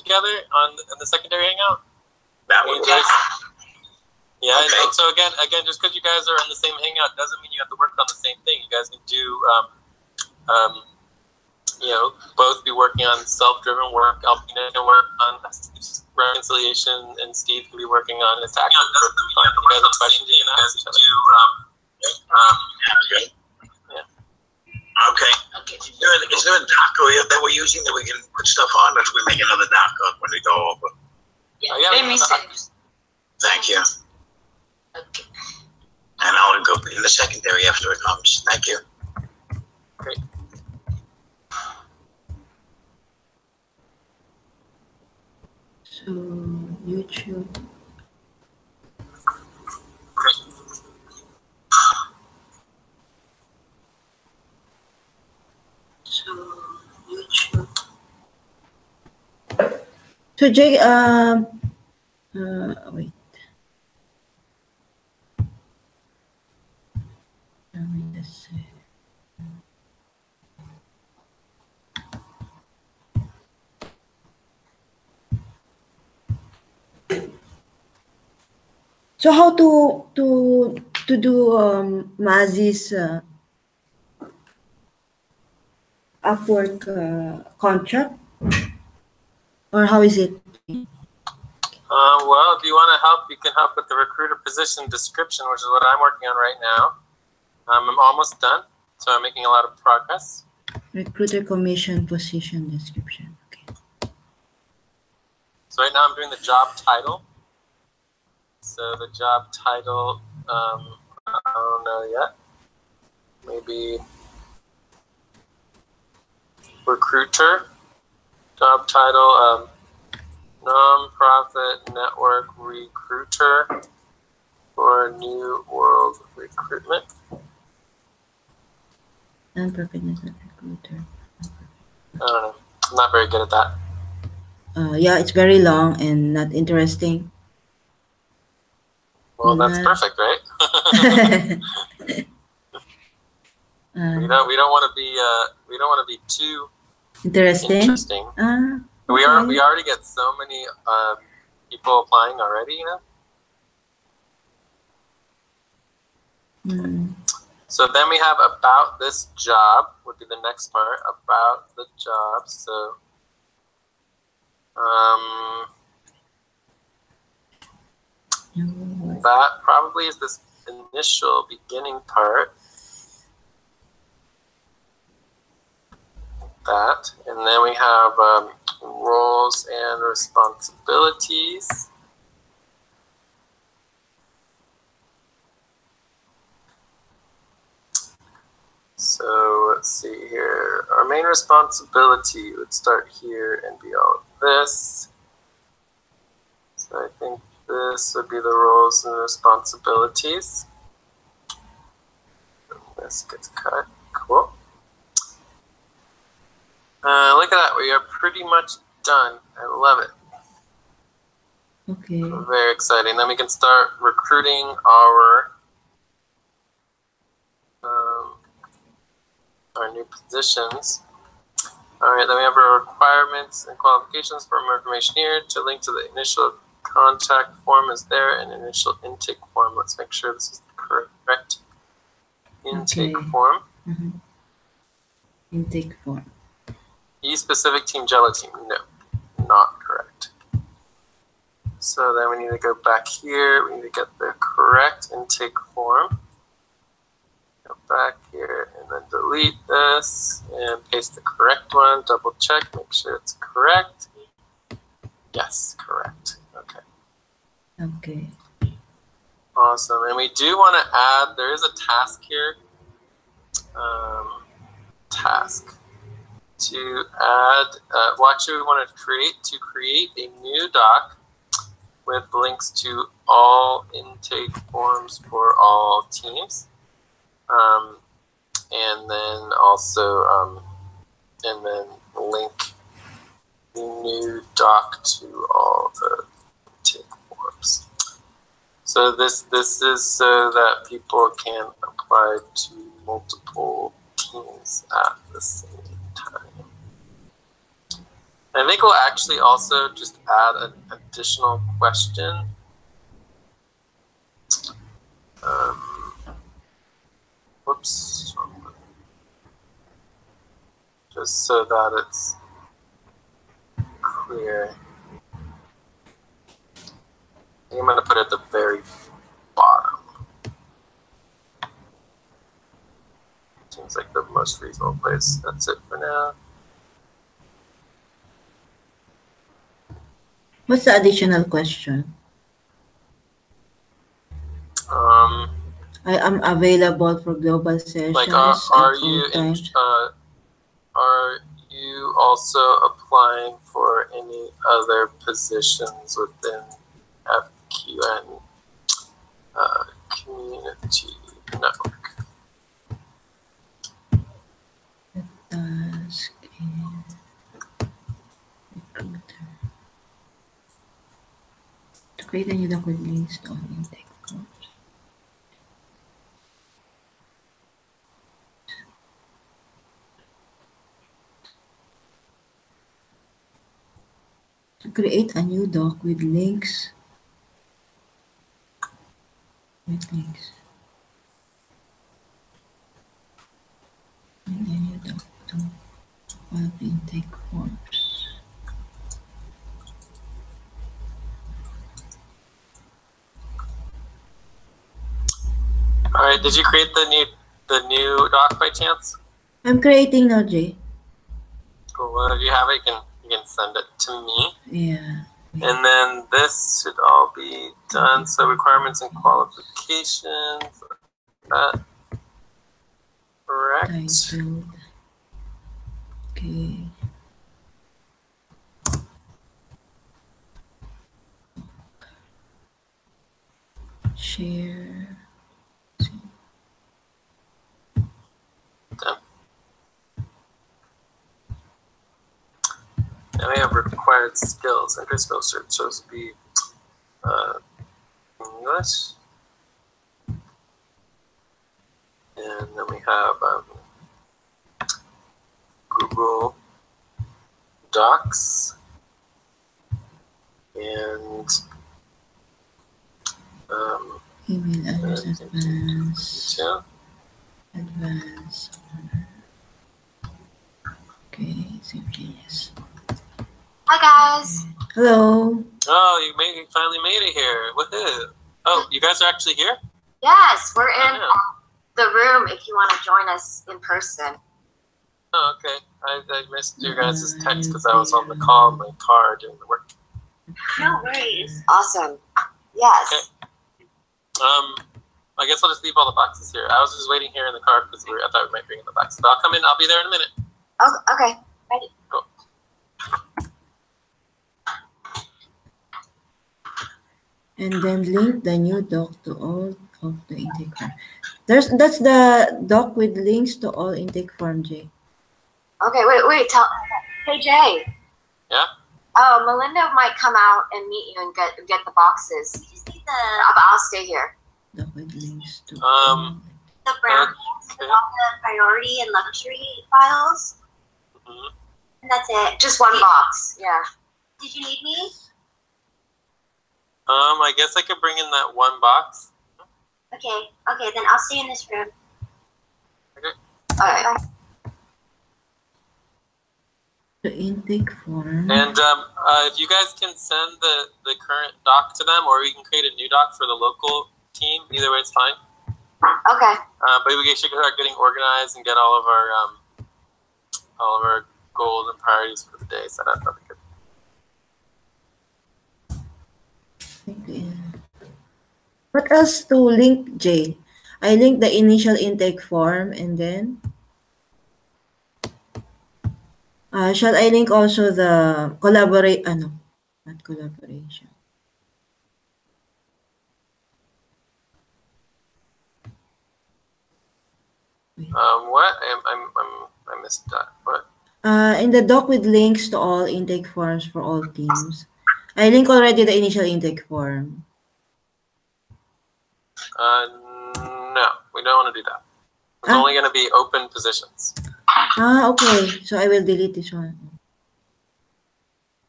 together on the secondary hangout? That would be. Yeah, okay. and so again, just because you guys are in the same hangout doesn't mean you have to work on the same thing. You guys can do, you know, both be working on self-driven work. Albina can work on reconciliation, and Steve can be working on his tax. You guys have questions you can ask each other. Okay. Is there a doc that we're using that we can put stuff on, or should we make another doc when we go over? Yeah, let me send. Thank you. Okay. And I'll go in the secondary after it comes. Thank you. Great. So, YouTube. So, YouTube. So, Jake, wait. Let me just see. So how to do Mazi's Upwork contract, or how is it? Well, if you want to help, you can help with the recruiter position description, which is what I'm working on right now. I'm almost done, so I'm making a lot of progress. Recruiter commission position description. Okay. So right now I'm doing the job title. So the job title, I don't know yet. Maybe recruiter. Job title, nonprofit network recruiter for New World Recruitment. Nonprofit network recruiter. I don't know. I'm not very good at that. Yeah, it's very long and not interesting. Well, that's perfect, right? we don't want to be too interesting. We already get so many people applying already, you know. So then we have about this job would be the next part, about the job. So that probably is this initial beginning part. That, and then we have roles and responsibilities. So let's see here. Our main responsibility would start here and be all of this. So I think this would be the roles and responsibilities. And this gets cut. Cool. Look at that. We are pretty much done. I love it. Okay. Very exciting. Then we can start recruiting our new positions. All right, then we have our requirements and qualifications for more information here. To link to the initial contact form is there, and initial intake form. Let's make sure this is the correct intake form. Intake form. E-specific team, Jello team. No, not correct. So then we need to go back here. We need to get the correct intake form. Go back here and then delete this and paste the correct one. Double check, make sure it's correct. Yes, correct. Okay. Okay. Awesome. And we do want to add, there is a task here. Task. To add, well, actually we want to create a new doc with links to all intake forms for all teams. And then also, and then link the new doc to all the intake forms. So this is so that people can apply to multiple teams at the same time. I think we'll actually also just add an additional question. Whoops. Just so that it's clear. I'm going to put it at the very bottom. Seems like the most reasonable place. That's it for now. What's the additional question? I am available for global sessions. Like, are you also applying for any other positions within FQN community network? Task in recruiter. To create a new doc with links to all intake forms. To create a new doc with links. With links. And a new doc to all intake forms. All right. Did you create the new doc by chance? I'm creating now, Jay. Cool. Well, if you have it, you can send it to me. Yeah. And then this should all be done. So requirements and qualifications. That correct? Titled. Okay. Share. Done. Now we have required skills. Enter skill search shows to be English. And then we have Google Docs and Email address advanced. yeah. Advanced. Okay, simply yes. Hi guys. Hello. Oh, you finally made it here. Woohoo! Oh, you guys are actually here? Yes, we're in Yeah. the room if you want to join us in person. Oh, okay. I missed your guys' text because I was on the call in my car doing the work. No worries. Awesome. Yes. Okay. I guess I'll just leave all the boxes here. I was just waiting here in the car because I thought we might bring in the boxes. But I'll come in. I'll be there in a minute. Oh, okay. Ready. Cool. And then link the new doc to all of the intake form. That's the doc with links to all intake form, Jay. Okay, wait. Hey, Jay. Yeah? Oh, Melinda might come out and meet you and get the boxes. We just need I'll stay here. Doc with links to The brown links with all the priority and luxury files. Mm-hmm. And that's it. Just one box. Yeah. Did you need me? I guess I could bring in that one box. Okay, then I'll stay in this room. Okay. All right. the intake form. And if you guys can send the current doc to them, or we can create a new doc for the local team. Either way, it's fine. Okay. But we should start getting organized and get all of our goals and priorities for the day set up. That'd be good. Okay. What else to link, Jay? I linked the initial intake form and then shall I link also the not collaboration. What? I missed that. What? In the doc with links to all intake forms for all teams. I link already the initial intake form. No, we don't want to do that. It's only going to be open positions. Okay. So I will delete this one.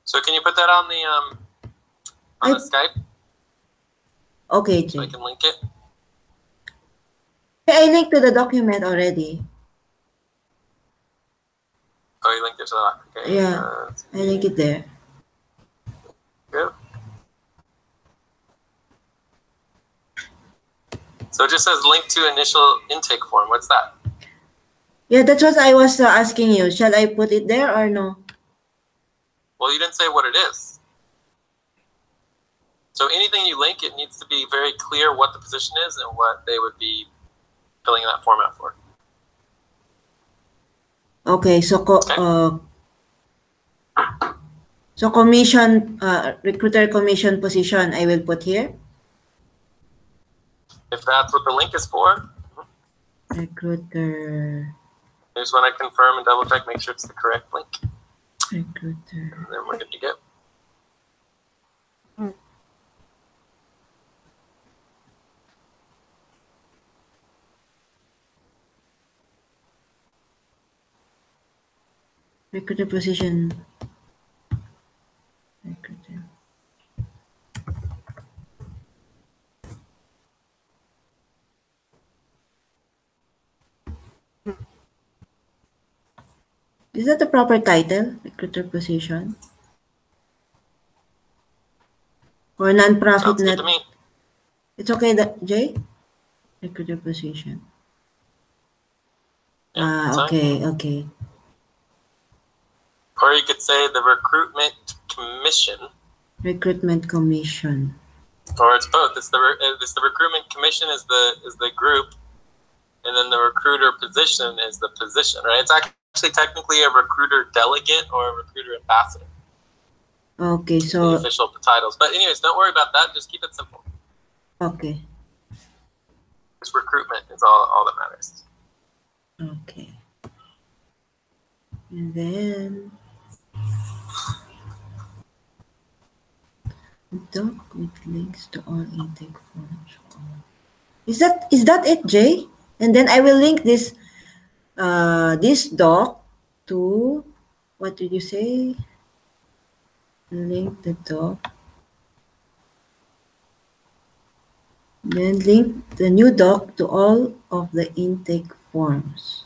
So can you put that on the Skype Okay, so I Jay. can link it? I linked to the document already. Oh, you linked it to the doc. Okay. Yeah, I link it there. Good. So it just says link to initial intake form. What's that? Yeah, that's what I was asking you. Shall I put it there or no? Well, you didn't say what it is. So anything you link, it needs to be very clear what the position is and what they would be filling that form out for. Okay, so commission, recruiter commission position, I will put here. If that's what the link is for. Recruiter. I just want to confirm and double check, make sure it's the correct link. Recruiter. And then we're good to go. Recruiter position. Recruiter. Is that the proper title? Recruiter position? Or non-profit Sounds good net? to me. It's okay, Jay? Recruiter position. Yeah, okay, okay. Or you could say the recruitment commission. Recruitment commission. Or it's both. It's the recruitment commission is the group, and then the recruiter position is the position, right? It's actually technically a recruiter delegate or a recruiter ambassador. Okay, so the official titles. But anyways, don't worry about that. Just keep it simple. Okay. Just recruitment is all that matters. Okay. And then doc with links to all intake forms. Is that it, Jay? And then I will link this doc to, what did you say? Link the doc. Then link the new doc to all of the intake forms.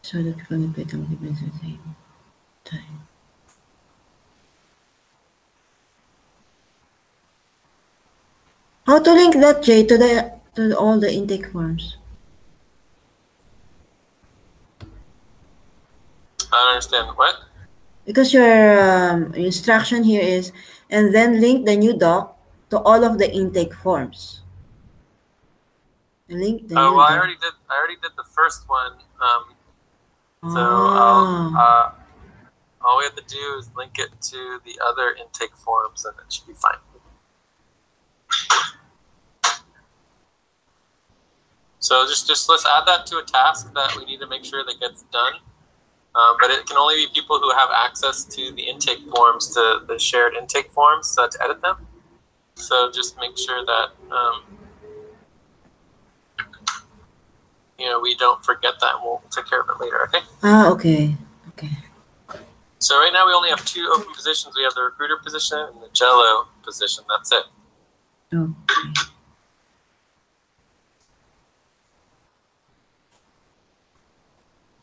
So that we can pay them at the same time. How to link that, Jay, to all the intake forms? I don't understand. What? Because your instruction here is, and then link the new doc to all of the intake forms. Link the new well, doc. I already did the first one. So all we have to do is link it to the other intake forms, and it should be fine. So just let's add that to a task that we need to make sure that gets done. But it can only be people who have access to the intake forms, to the shared intake forms, to edit them. So just make sure that we don't forget that, and we'll take care of it later. Okay. Okay. Okay. So right now we only have 2 open positions. We have the recruiter position and the Jello position. That's it. Okay.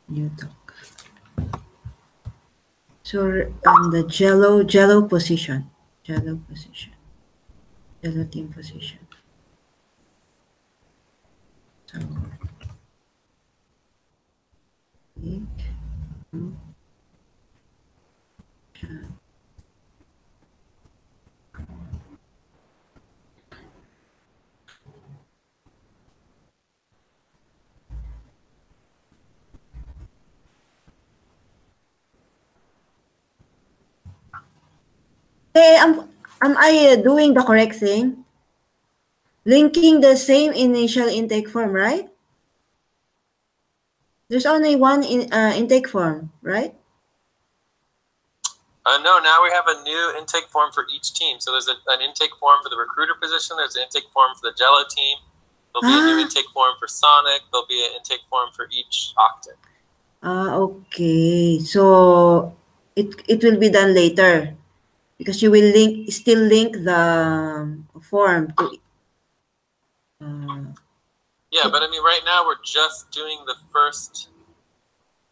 New doc. So on the Jello position. Jello team position. So link. Hey, am I doing the correct thing? Linking the same initial intake form, right? There's only one intake form, right? No, now we have a new intake form for each team. So there's an intake form for the recruiter position. There's an intake form for the Jello team. There'll be a new intake form for Sonic. There'll be an intake form for each Octane. Okay. So it will be done later because you will still link the form to. Yeah, but I mean, right now we're just doing the first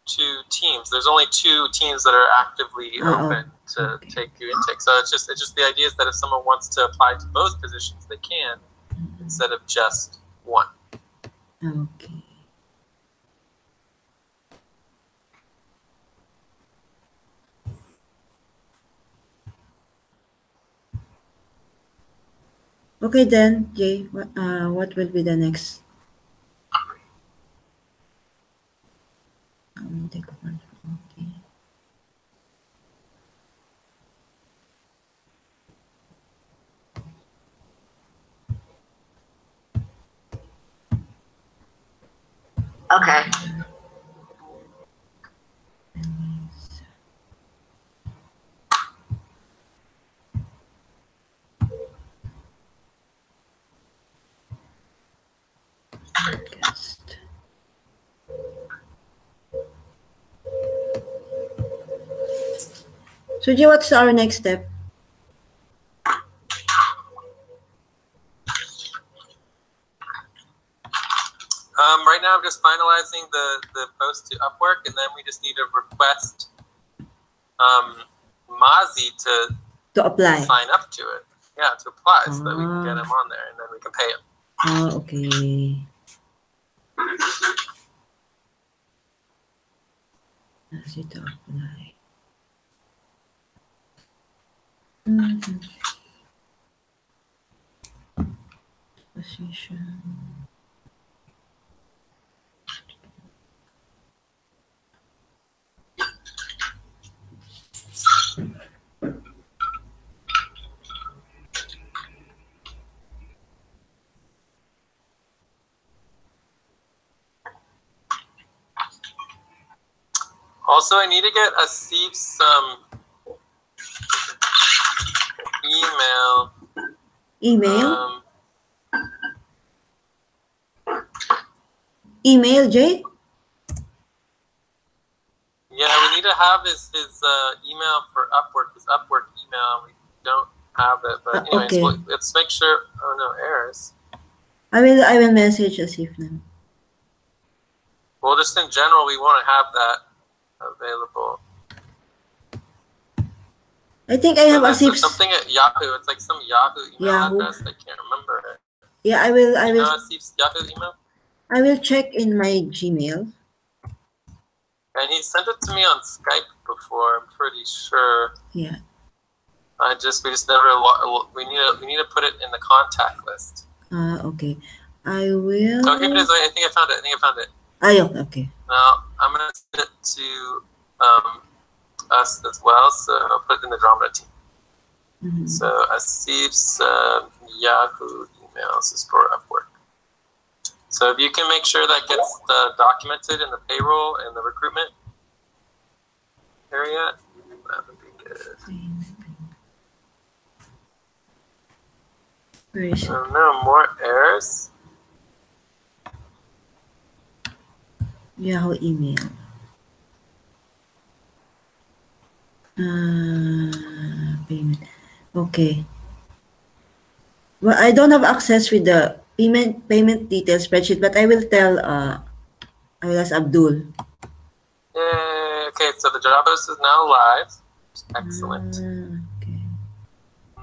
2 teams. There's only 2 teams that are actively open to take your intake. So it's just the idea is that if someone wants to apply to both positions, they can instead of just one. Okay. Okay then, Jay. What will be the next? Take one. Okay. Okay. Podcast. So, Jay, what's our next step? Right now I'm just finalizing the post to Upwork, and then we just need to request Mazi To apply. sign up to it. Yeah, to apply so that we can get him on there, and then we can pay him. Oh, okay. Mazi to apply. Position. Also, I need to get Asif some email. Email? Email, Jay? Yeah, we need to have his email for Upwork, his Upwork email. We don't have it, but anyways, okay. Let's make sure. Oh no, errors. I will message Asif now. Well, just in general, we want to have that available. I think I have Asif's. Something at Yahoo. It's like some Yahoo email address. I can't remember it. Yeah, I will. You know Asif's Yahoo email? I will check in my Gmail. And he sent it to me on Skype before. I'm pretty sure. Yeah. We just never. We need to put it in the contact list. Okay. I will. Oh, here it is. I think I found it. Yeah, okay. Now I'm gonna send it to us as well. So I'll put it in the Andromeda team. Mm-hmm. So Asif's Yahoo emails is for Upwork. So if you can make sure that gets documented in the payroll and the recruitment area, that would be good. Where is it? Oh no, more errors. Yahoo email. Payment. Okay. Well, I don't have access with the payment details spreadsheet, but I will ask Abdul. Okay, so the job post is now live. Excellent. Okay.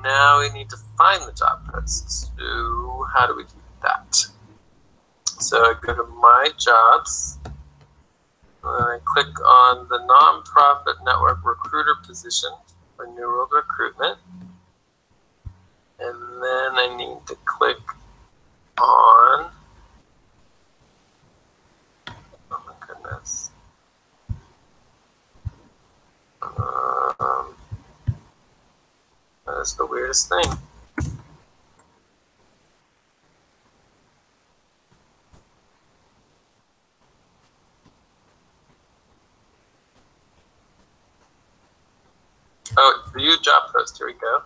Now we need to find the job post. So how do we do that? So I go to My Jobs. And I click on the Nonprofit Network Recruiter position for New World Recruitment. And then I need to click on, oh my goodness. That's the weirdest thing. Oh, view job post. Here we go.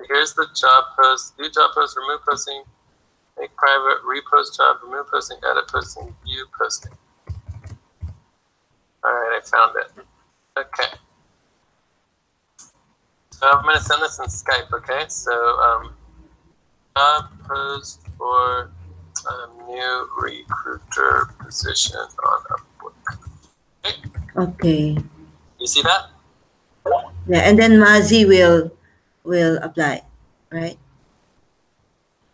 Here's the job post. View job post, remove posting, make private, repost job, remove posting, edit posting, view posting. All right, I found it. Okay. So I'm going to send this in Skype, okay? So, post for a new recruiter position on Upwork. Okay. Okay. You see that? Yeah, and then Mazi will apply, right?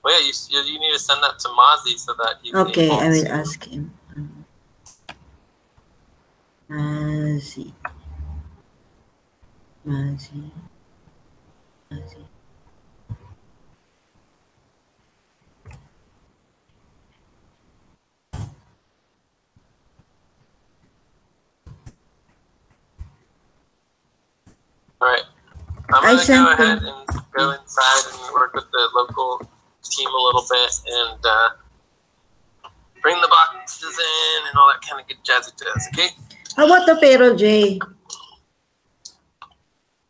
Well, yeah, you need to send that to Mozzie so that he's Okay, able I will to. ask him. Mazi. Mazi. Mazi. All right. I'm I going to sent go ahead him. and go inside and work with the local team a little bit and bring the boxes in and all that kind of good jazzy jazz, okay? How about the payroll, Jay?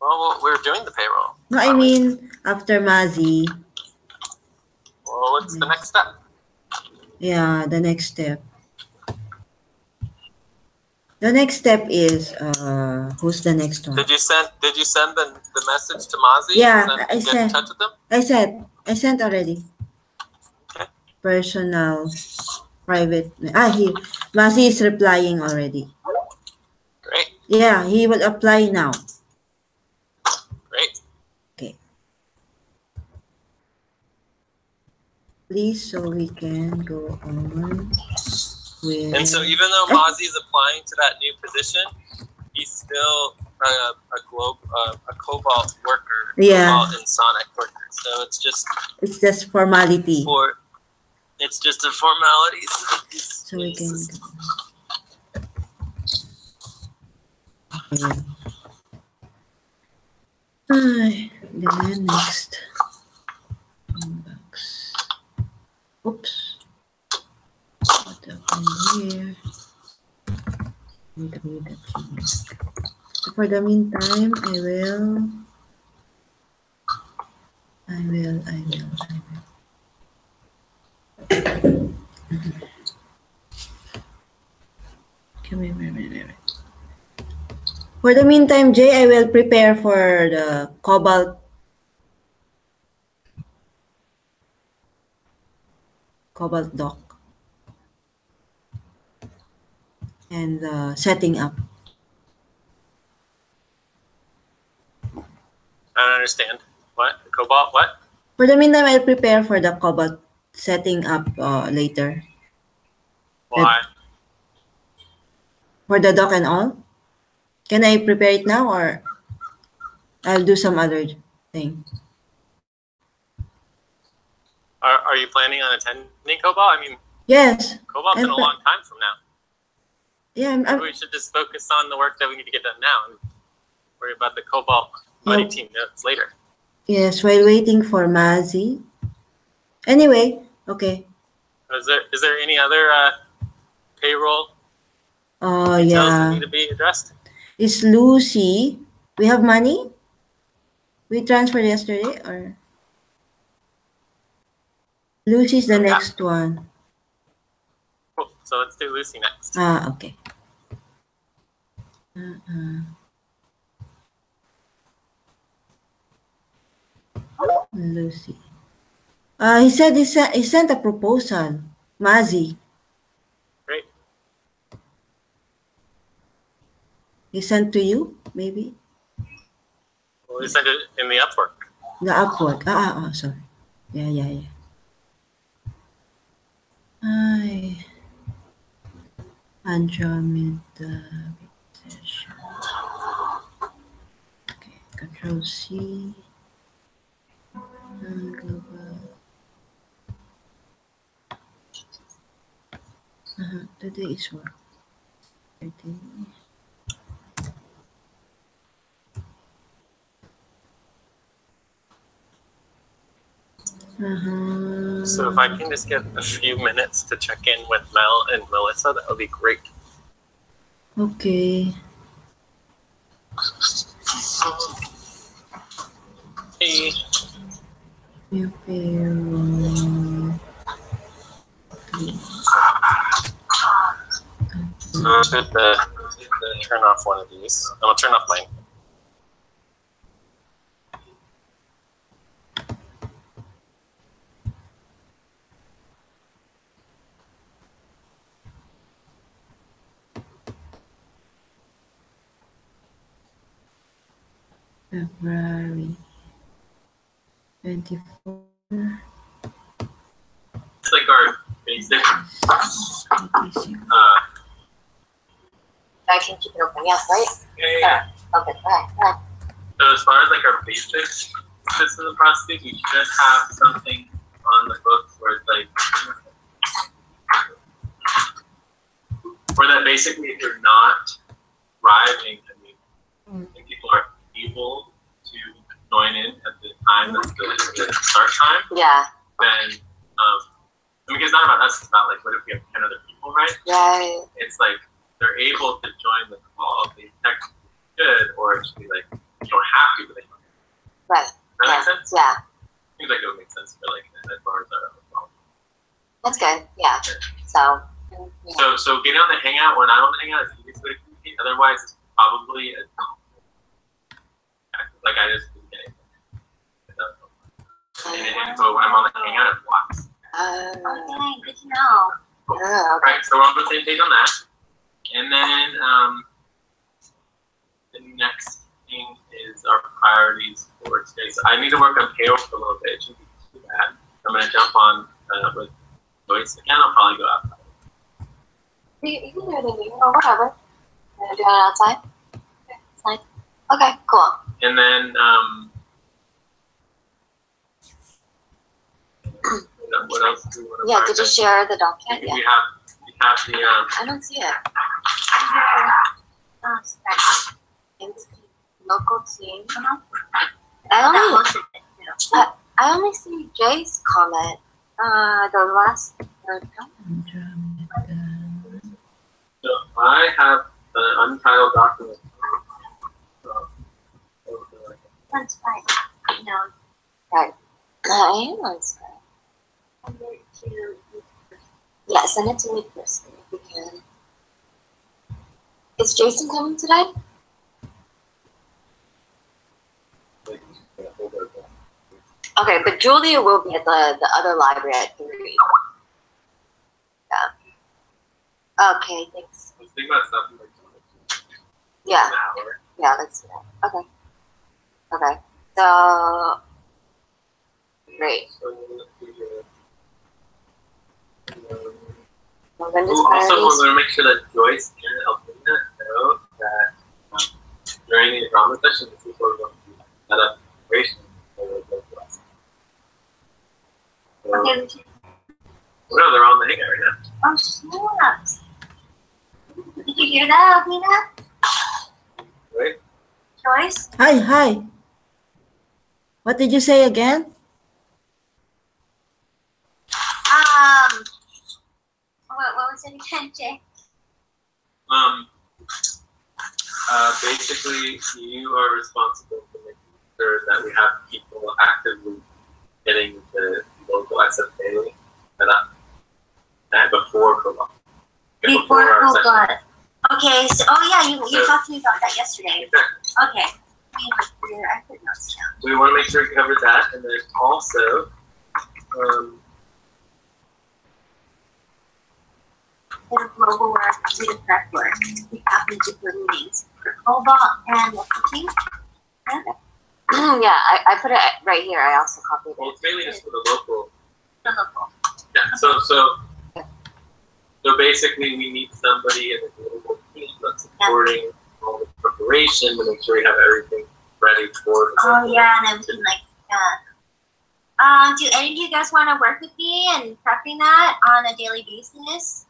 Well, we're doing the payroll. No, I mean, after Mazi. Well, what's the next step? Yeah, the next step. The next step is, who's the next one? Did you send the message to Mozzie? Yeah, Did I you get in sent. touch with them? I sent already. Okay. Personal, private. Mazi is replying already. Great. Yeah, he will apply now. Great. Okay. Please, so we can go on with. And so even though Mozzie's applying to that new position, he's still a Cobalt worker, Yeah. Cobalt and Sonic worker. So it's just formality. It's just a formality. So we can. Okay. Then next. Inbox. Oops. What happened here? So for the meantime, I will. Wait. For the meantime, Jay, I will prepare for the Cobalt doc and setting up. I don't understand. What? Cobalt what? For the meantime, I'll prepare for the Cobalt setting up later. Why? For the doc and all? Can I prepare it now or I'll do some other thing? Are you planning on attending Cobalt? I mean, Yes. Cobalt's in a long time from now. Yeah, Maybe we should just focus on the work that we need to get done now and worry about the Cobalt buddy team notes later. Yes, while waiting for Mazi. Anyway, okay. Is there any other payroll Oh, details yeah. that need to be addressed? Is Lucy? We have money? We transferred yesterday or? Lucy's the next one. Cool. So let's do Lucy next. Okay. Lucy. He said he sent a proposal. Mazi. Great. He sent to you, maybe? Well, we sent it in the Upwork. The Upwork. Sorry. Yeah. Hi. Andromeda BT Session. Okay, Control C. Global. Today is what? 13. So if I can just get a few minutes to check in with Mel and Melissa, that would be great. Okay. Hey. New payroll. So I should turn off one of these. I'm going to turn off mine. February 24. It's like our basic. I can keep it open. Yes, right? Yeah. Okay. All right. So as far as like our basic system processes, we should have something on the books where it's like, where that basically if you're not thriving, I mean, if people are able to join in at the time that's the start time, Yeah. then I mean, it's not about us, it's about like what if we have 10 other people, right? Right. It's like they're able to join the call, they technically should, or it should be like you don't have to, but they don't. Right. Does that make sense? Yeah. Seems like it would make sense for like as far as our well. That's good. Yeah. So. Yeah. So getting on the hangout when I'm on the hangout is the easiest way to communicate. Otherwise, it's probably like I just didn't get it. But when I'm on the hangout, it blocks. Okay, good to know. Cool. Yeah, okay. Right, so we're on the same page on that. And then the next thing is our priorities for today. So I need to work on payroll for a little bit. It shouldn't be too bad. I'm going to jump on with Joyce again. I'll probably go outside. You can do it in here or whatever. You want to do it outside? Okay, it's nice. Okay, cool. And then what else do we want to Yeah, did you share the document? We Yeah. have the I don't see it. It's local team. I only see Jay's comment. The last. So I have an untitled document. That's fine. No. Right. I am on Skype. Yeah, send it to me first if you can. Is Jason coming today? Okay, but Julia will be at the other library at 3. Yeah. Okay, thanks. I was thinking about something like Yeah. an hour. Yeah, let's do that. Okay. Okay. So, great. So let's do Melinda's also, priorities. we're going to make sure that Joyce and Elvina know that during the Andromeda session, this is where we're going to set up integration for the class. So, Okay. no, they're on the hangout right now. Oh, snaps. Did you hear that, Alvina? Right? Joyce? Hi. What did you say again? What was it again, Jay? Basically, you are responsible for making sure that we have people actively getting the local SFA set up before Cobalt. Before our session. Cobalt. Okay, so, you talked to me about that yesterday. Exactly. Okay. I put notes down. So we want to make sure we cover that, and then also, For global work, do the prep work. We have to do the meetings for Cobalt and what team? Yeah, I put it right here. I also copied well, it. it's mainly just for the local. The local. Yeah. So basically, we need somebody in the global team that's supporting all the preparation to make sure we have everything ready for. Oh yeah, and then we can do any of you guys want to work with me and prepping that on a daily basis?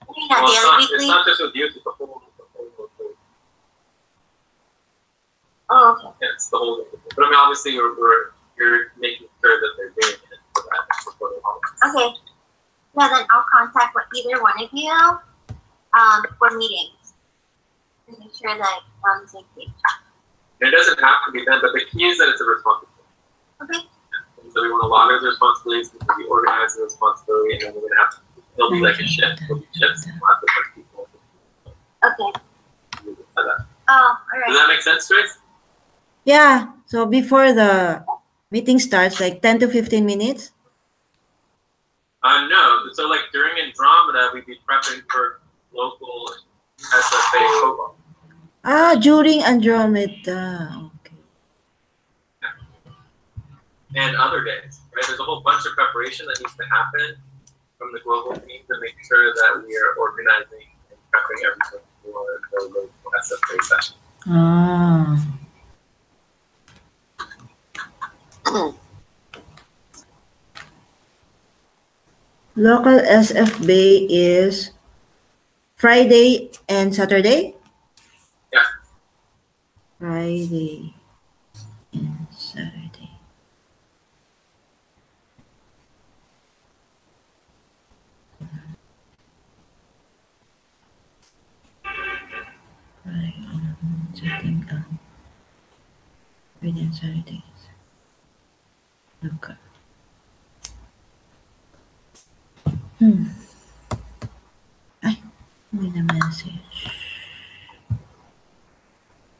Maybe not Well, daily, it's weekly. not just with you; it's the whole. Oh, okay. Yeah, it's the whole. But I mean, obviously, you're making sure that they're doing it for that before they all. Okay. Yeah, then I'll contact either one of you for meetings to make sure that we're on the same page. It doesn't have to be done, but the key is that it's a responsibility. Okay. And so we want to log the responsibilities, we organize the responsibility, and then we're going to have to, it'll be like a shift. It'll be shifts, and we'll have to put people. Okay. Like that. Oh, all Does right. that make sense, Trace? Yeah. So before the meeting starts, like 10 to 15 minutes? No. So like during Andromeda, we'd be prepping for local SFA Cobalt. During Andromeda. Okay. and other days, right? There's a whole bunch of preparation that needs to happen from the global team to make sure that we are organizing and prepping everything for the local SFA session. Ah. Local SFB is Friday and Saturday? Yeah. Friday and Saturday. Right, checking out. Friday and Saturdays. Okay. Ay, may na message.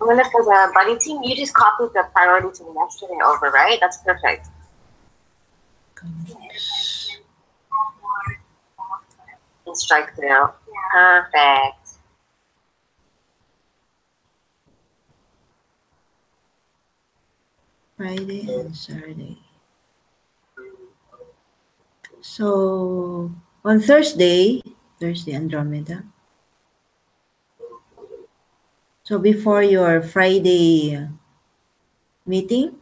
Melissa, for the buddy team, you just copied the priority team yesterday over, right? That's perfect. And strike through. Perfect. Friday and Saturday. So on Thursday Andromeda. So before your Friday meeting,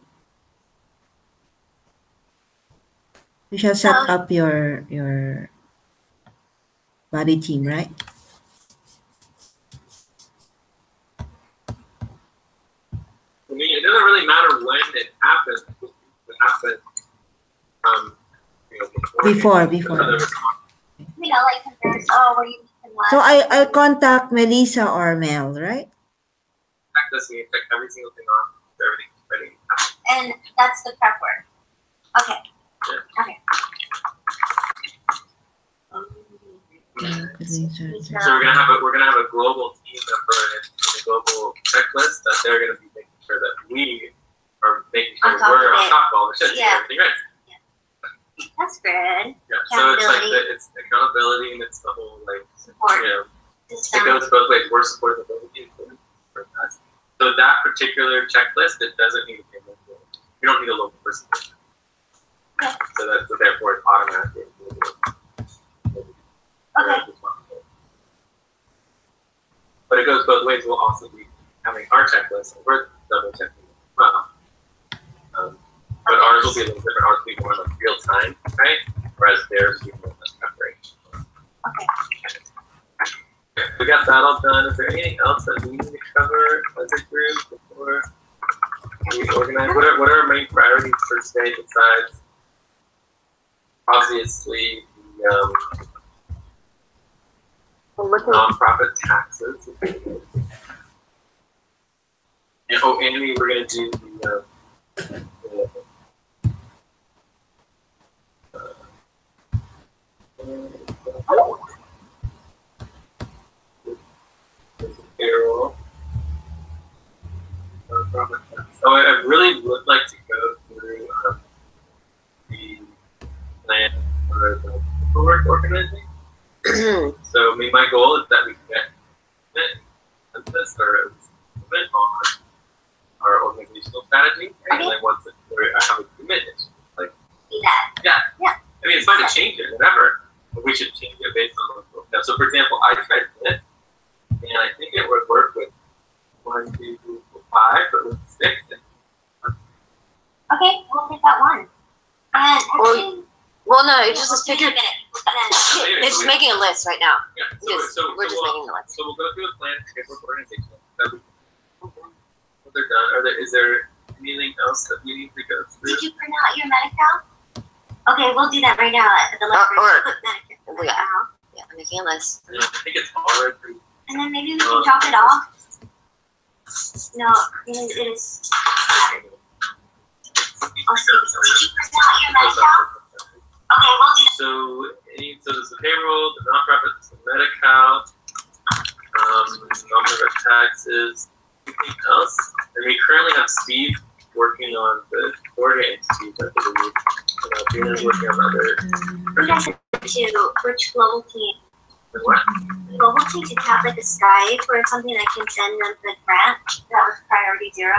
you shall set up your body team, right? I mean, it doesn't really matter when it happens. It happens, Before. Like there's where you can So I'll contact Melissa or Mel, right? Check this and you check every single thing on. Everything's ready. And that's the prep work. Okay. Yeah. Okay. So we're gonna have a global team member and a global checklist that they're gonna be making sure that we are making sure we're on top of all the shit. Yeah. Everything right. That's good. Yeah. So it's like it's accountability and it's the whole like Support. you know, System. it goes both ways. We're supporting the team for us. So that particular checklist, it doesn't need to be local. You don't need a local person. Okay. So therefore it's automatically. Okay. But it goes both ways. We'll also be having our checklist, and we're double checking as well. But ours will be a little different. Ours will be more like real time, right? Whereas theirs will be more like preparation. Okay. We got that all done. Is there anything else that we need to cover as a group before we organize? What are our main priorities for today besides obviously the nonprofit taxes? And Amy, we're gonna do the payroll. So I really would like to go through the plan for the paperwork organizing. So I mean, my goal is that we get this or on our organizational strategy, right? And then once I have a commitment, like yeah. I mean, it's fine to change it, whatever, but we should change it based on what's worked out. So, for example, I tried this, and I think it would work with 1, 2, 3, 4, 5, but with 6. Okay, we'll take that one. And well, no, it just figured. Anyway, It's just making a list right now. Yeah, We're just making the list. So we'll go through the plan for organization. What they're done. Is there anything else that we need to go through? Did you print out your Medi-Cal? Okay, we'll do that right now at the library. Yeah, I'm making a list. I think it's already. And then maybe we can drop it off. No, it is Saturday. I'll see. Did you print out your Medi-Cal? Okay, we'll do that. So there's the payroll, the nonprofit, the Medi-Cal, nonprofit taxes, anything else. And we currently have Steve working on the Florida entities, I believe. Dina's working on other. You guys have to which global team? What? Global team to have like a Skype or something I can send them the grant that was priority 0.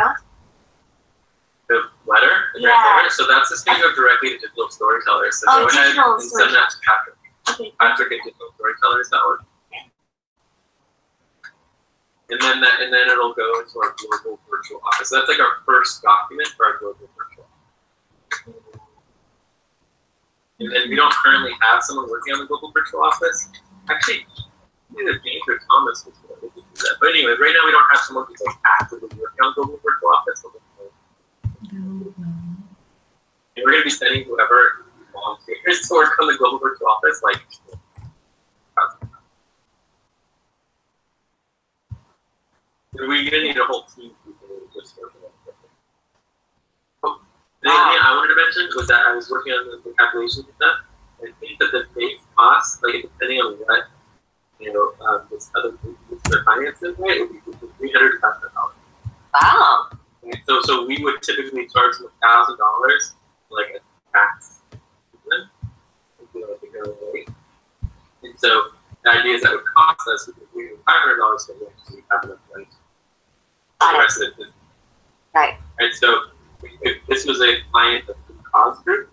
the letter, the direct letter. So that's just going to go directly to digital storytellers. So go ahead and send that to Patrick. Okay. Patrick at digitalstorytellers.org. And then it'll go into our global virtual office. So that's like our first document for our global virtual office. And then we don't currently have someone working on the global virtual office. Actually, either James or Thomas was going to do that. But anyway, right now we don't have someone who's like actively working on the global virtual office. And we're going to be sending whoever volunteers to work on the global virtual office, like. We're going to need a whole team of people to just work on it. Oh, the thing I wanted to mention was that I was working on the calculations and stuff. I think that the base cost, like depending on what this other their finances, right, it would be $300 to $500. Wow. And so we would typically charge them $1,000, like a tax, like a go away. And so the idea is that would cost us $500 to actually have enough money. The rest of it is right. So if this was a client of the cause group,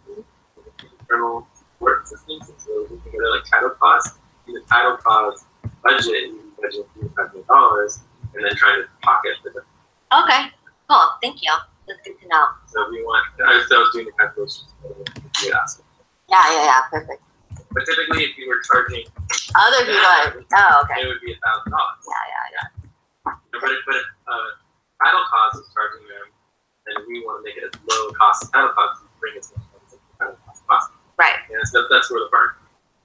internal support systems, and so we together like title costs, in the title cause budget, you budget $500, and then trying to pocket the difference. Okay. Cool. Thank you. That's good to know. So if you want, I was doing the calculations. You ask. Yeah. Perfect. But typically, if you were charging Other people. Oh, okay. it would be $1,000. Yeah. But if title cost is charging them, then we want to make it as low cost as title cost to bring as much money as title cost possible. Right. And so that's where the burn.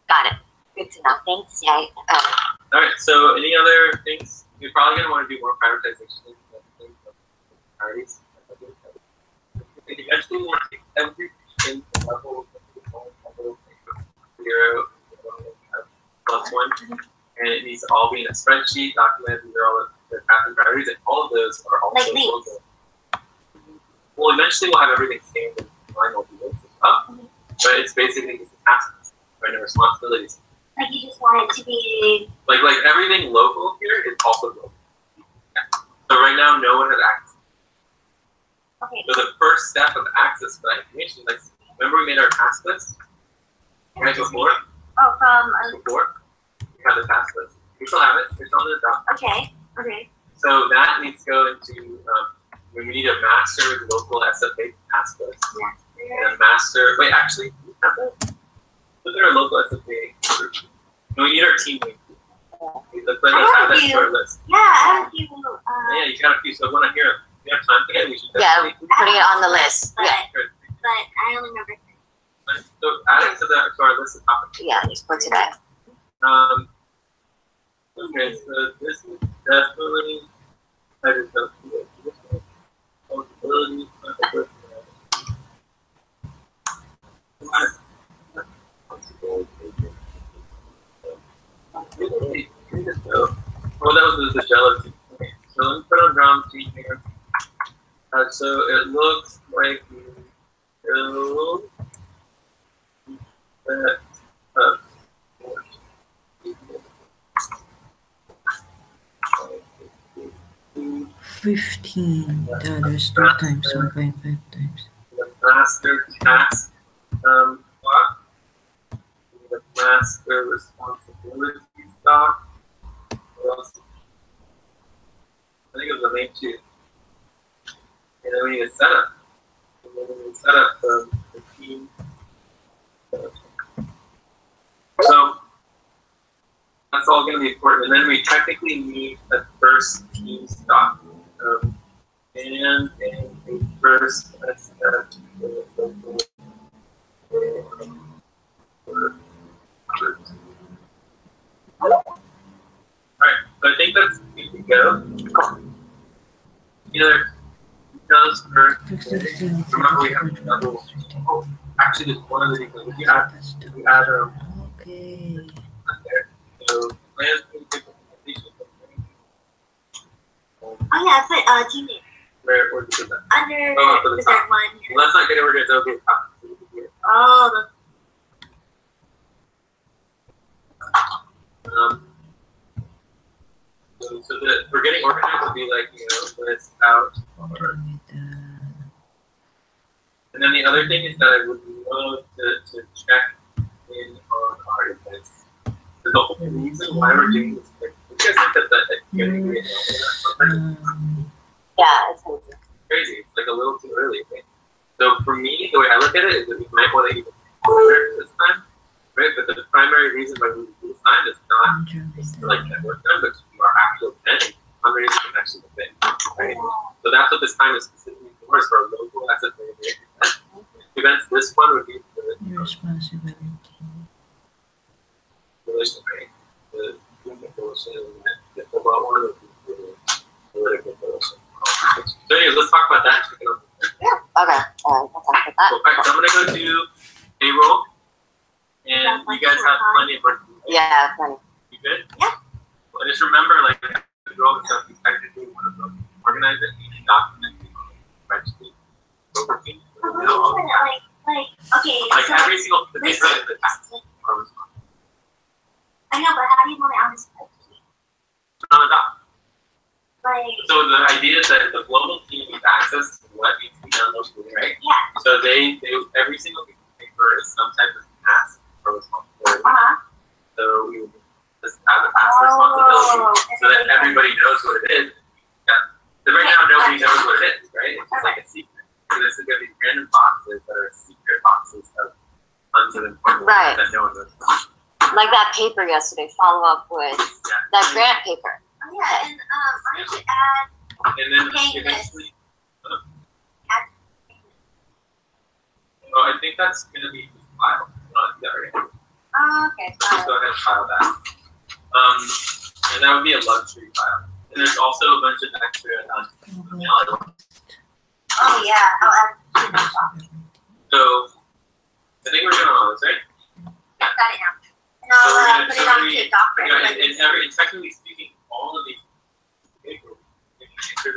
Got it. Good to know. Thanks. Yeah. All right. So any other things? You're probably going to want to do more prioritization. Priorities. Eventually, we want to take everything to level 0, +1, and it needs to all be in a spreadsheet, documented. These are all the path and priorities, and all of those are also local. Well, eventually we'll have everything scanned and final deals as well. But it's basically just tasks, right, and responsibilities. Like you just want it to be like everything local here is also local. Yeah. So right now, no one has access. okay. So the first step of access to that information, like remember we made our task list right before. Oh, from Before we have the task list. We still have it. It's on the doc. okay. So that needs to go into we need a master local SFA task list. Yeah. And a master. Wait, actually, we have that. Look at our local SFA group. And we need our team lead. Let's have that to our list. Yeah, I have a few. Yeah, you got a few. So I want to hear them. If you have time to get it, we should Yeah. definitely. Putting it on the list. But, Yeah. but I only remember. So add it to our list of topics. Yeah. Just put today. Okay, so this is definitely I just don't see it. Responsibility. Oh, that was the jealousy. Okay, so let me put on drum team here. So it looks like you go that up. $15 2 times 1.5 times. The master task block. The master responsibility stock. What else? I think it was the main two. And then we need a setup. And then we need set up the team. So that's all going to be important. And then we technically need a first team stock. And a first Alright, so I think that's good to go. Either does for remember we have double. Oh, actually, there's one other thing. We add Okay. there. So plans for completion. Oh yeah, I put teammate Where did you put that? under Oh, for the the top. third one. Well, let's not get over here. It's okay. Oh, So that we're getting organized to be like, when it's out. Or, then the other thing is that I would love to check in on our events. The whole reason why we're doing this, like, you guys think that Yeah, it's crazy. It's like a little too early, right? So for me, the way I look at it is that we might want to even consider this time, right? But the primary reason why we do this time is not just to, like, network time, but to do our actual event, fundraising and actual event, right? So that's what this time is specifically for, is for a local asset management events. This one would be the Responsibility. relation, right? The coalition and the football one would be the political coalition. So anyways, let's talk about that. Yeah. Okay. All right. Let's talk about that. So, all right, so I'm gonna go to payroll, and you guys have plenty of work to do. Right? Yeah, plenty. You good? Yeah. Well, just remember, like, the role is that you technically want to organize it and document it, spreadsheet, overview, Okay. like So every single thing listen. that the task are responsible. I know, but how do you want it on this spreadsheet? On the doc. Like, So the idea is that the global team needs access to what needs to be done locally, right? yeah. So they every single piece of paper is some type of task or responsibility. So we would just have a task responsibility so that everybody knows what it is. Yeah. So right now nobody knows what it is, right? It's just like a secret. So this is going to be random boxes that are secret boxes of tons of important Right. that no one knows. Like that paper yesterday. Follow up with that grant paper. Oh, yeah, and I should add. And then Paying eventually, add I think that's going to be filed. Not that right. okay. So just go ahead and file that. And that would be a luxury file. And there's also a bunch of extra Oh yeah, I'll add to the shop. So I think we're doing all this, right? Got it now. And So we're I'll gonna- put so it on we- to the doc for Yeah, everybody. and technically speaking, all of these pictures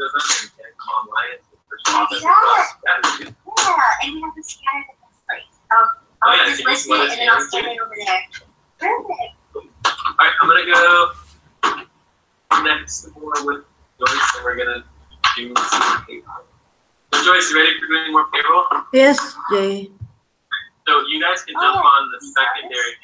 of them and online is the first one. Yeah. Yeah, we do. Yeah, and we have to scan it in this place. Oh, I'll yeah, just can you list let it us and then I'll scan scan it it over there. Perfect. Alright, I'm gonna go next more with Joyce, and we're gonna do some payroll. So Joyce, you ready for doing more payroll? Yes, Jay. So you guys can jump on the secondary.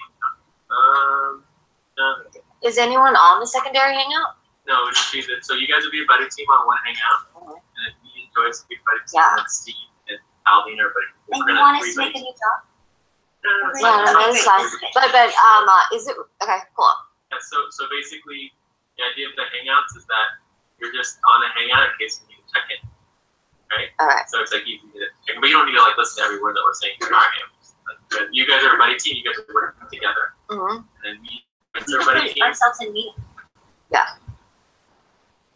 No, Is anyone on the secondary hangout? no, just be that. So you guys will be a buddy team on one hangout, and then me and Joyce will be a buddy team, Yeah. and Steve and Aldine are buddy. And you want us to make a new job? Yeah, no, that's fine. But is it okay? Cool. Yeah, so basically, the idea of the hangouts is that you're just on a hangout in case you need to check in, right? All right. So it's like easy to check, but you don't need to like listen to every word that we're saying in our hangouts. But you guys are a buddy team. You guys are working together, Mm-hmm. and then me We and our can buddy put team. ourselves in meetings.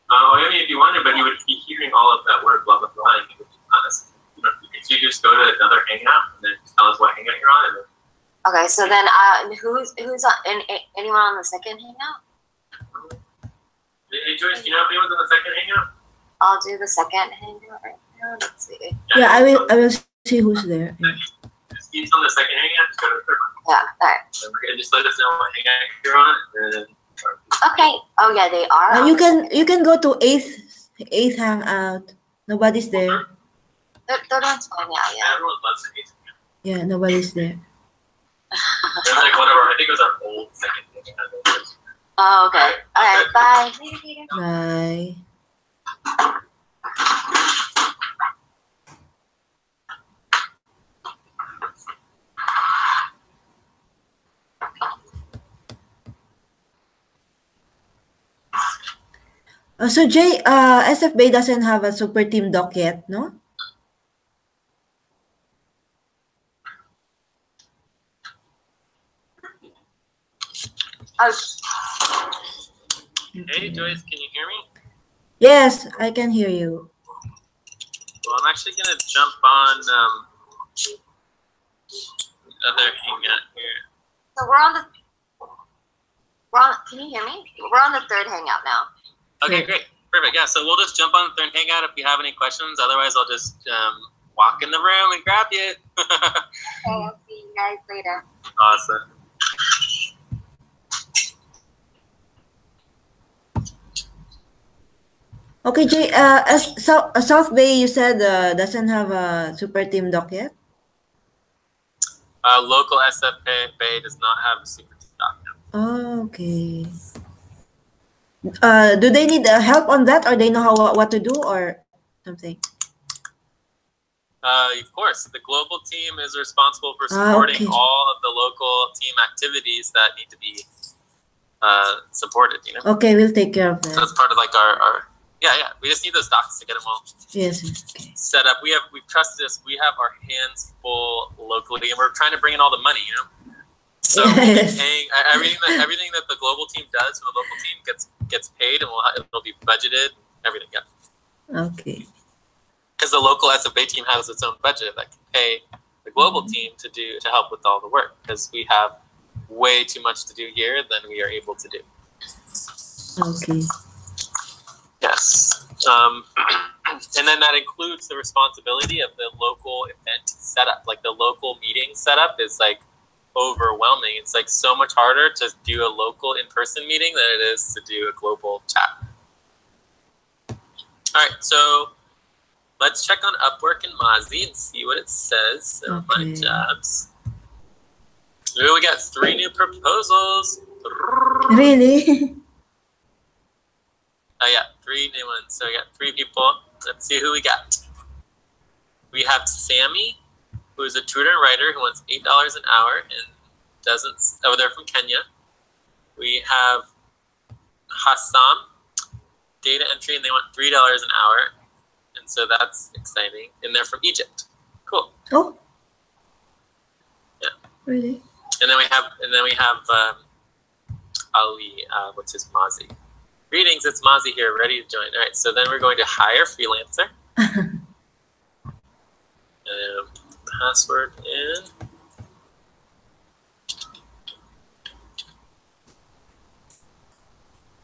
I mean, if you wanted, but you would be hearing all of that word blah blah blah, and you would just not necessarily, so you just go to another hangout and then just tell us what hangout you're on, and then Okay. So then, who's on? Anyone on the second hangout? hey Joyce, do you know if anyone's on the second hangout? I'll do the second hangout right now. Let's see. Yeah, I will see who's there. Yeah. Steve's on the second hangout. Just go to the third one. Yeah. All right. And just let us know what hangout you're on, and then. Okay. Oh yeah, they are. on You the can go to eighth hangout. Nobody's there. Third one's fine. Yeah. Everyone loves the hangout. Yeah, nobody's there. It was like one of our, I think it was our old second hangout. Oh, okay. All right. Bye. Later, Peter. Bye. So Jay, SF Bay doesn't have a super team doc yet, no? Oh, Hey Joyce, can you hear me? Yes, I can hear you. Well, I'm actually gonna jump on other hangout here. so we're on. Can you hear me? We're on the third hangout now. Okay, great, perfect. Yeah, so we'll just jump on the third hangout if you have any questions. Otherwise, I'll just walk in the room and grab you. Okay. I'll see you guys later. Awesome. Okay, Jay, South Bay, you said doesn't have a super team doc yet? Local SFA does not have a secret stock. Oh, okay. Do they need help on that, or they know what to do, or something? Of course, the global team is responsible for supporting okay. all of the local team activities that need to be supported. You know. Okay, we'll take care of that. So it's part of like our yeah. We just need those docs to get them all Yes. Okay. set up. We've trusted us. We have our hands full locally, and we're trying to bring in all the money. You know. So we'll be paying everything that the global team does for the local team gets paid, and it'll be budgeted. Everything, yeah. Okay. Because the local SFA team has its own budget that can pay the global team to help with all the work, because we have way too much to do here than we are able to do. Okay. Yes. And then that includes the responsibility of the local event setup. Like the local meeting setup is like overwhelming. It's like so much harder to do a local in-person meeting than it is to do a global chat. All right, so let's check on Upwork and Mozi and see what it says. So my jobs. Ooh, we got 3 new proposals. Really? Oh yeah, 3 new ones. So we got 3 people. Let's see who we got. We have Sammy, who is a tutor and writer who wants $8 an hour and doesn't. Oh, they're from Kenya. We have Hassan, data entry, and they want $3 an hour, and so that's exciting. And they're from Egypt. Cool. Oh. Yeah. Really? And then we have Ali. What's his Mazi? Greetings, it's Mazi here, ready to join. All right, so then we're going to hire freelancer. Password in.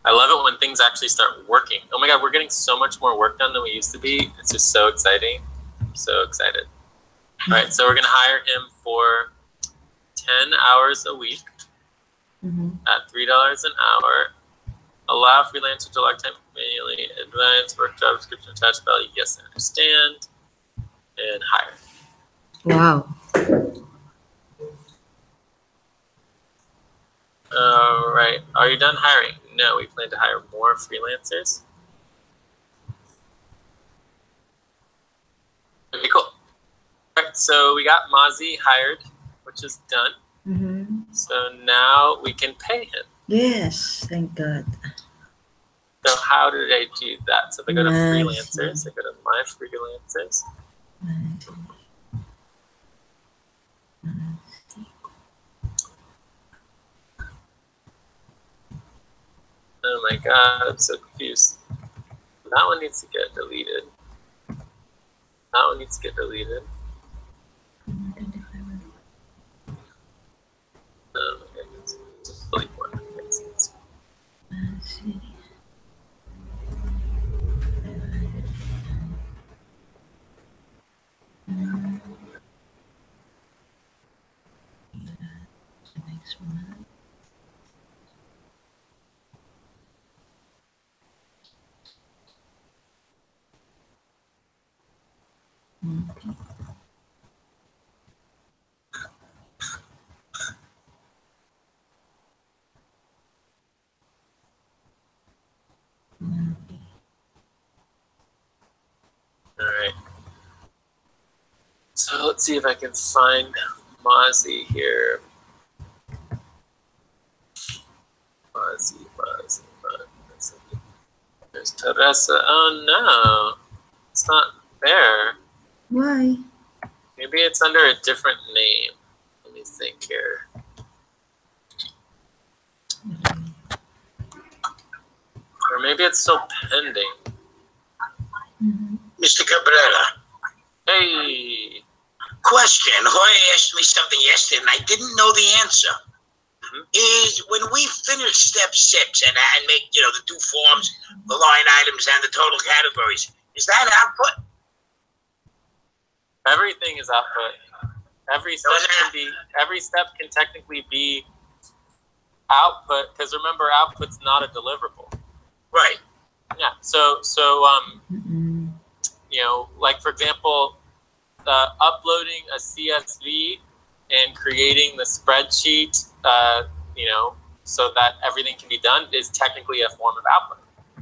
I love it when things actually start working. Oh my God, we're getting so much more work done than we used to be. It's just so exciting. I'm so excited. All right, so we're going to hire him for 10 hours a week at $3 an hour. Allow freelancer to log time manually. Advanced work job description attached value. Yes, I understand. And hire. Wow. All right. Are you done hiring? No, we plan to hire more freelancers. Okay, cool. All right, so we got Mazi hired, which is done. So now we can pay him. Yes, thank God. So how did I do that? So if I go to freelancers, I go to my freelancers. Oh my God, I'm so confused. That one needs to get deleted. That one needs to get deleted. Oh my goodness. Just delete one. Next one. Okay. All right. So let's see if I can find Mazi here. Mazi. There's Teresa. Oh no, it's not there. Why? Maybe it's under a different name. Let me think here. Or maybe it's still pending. Mr. Cabrera. Hey. Question. Jorge asked me something yesterday, and I didn't know the answer. Is when we finish step 6 and make, the 2 forms, the line items and the total categories, is that output? Everything is output. Every step can technically be output, because remember, output's not a deliverable. Right. Yeah. So like for example, uploading a CSV and creating the spreadsheet, you know, so that everything can be done is technically a form of output.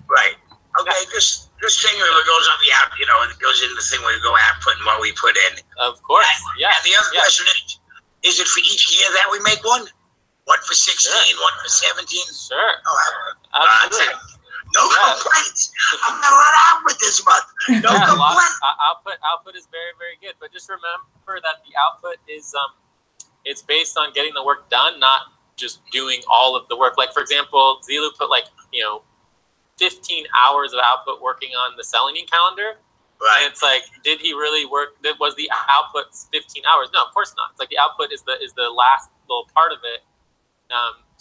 Right. Okay. This thing that goes on the out, you know, it goes in the thing where you go output and what we put in. Of course. And, and the other question is it for each year that we make one? One for 16, one for 17? Sure. Oh, absolutely. No complaints. I'm not allowed to output this month. No complaints. Output is very, very good. But just remember that the output is it's based on getting the work done, not just doing all of the work. Like, for example, Zilu put 15 hours of output working on the Selenium calendar. Right. And it's like, did he really work? Was the output 15 hours? No, of course not. It's like the output is the last little part of it.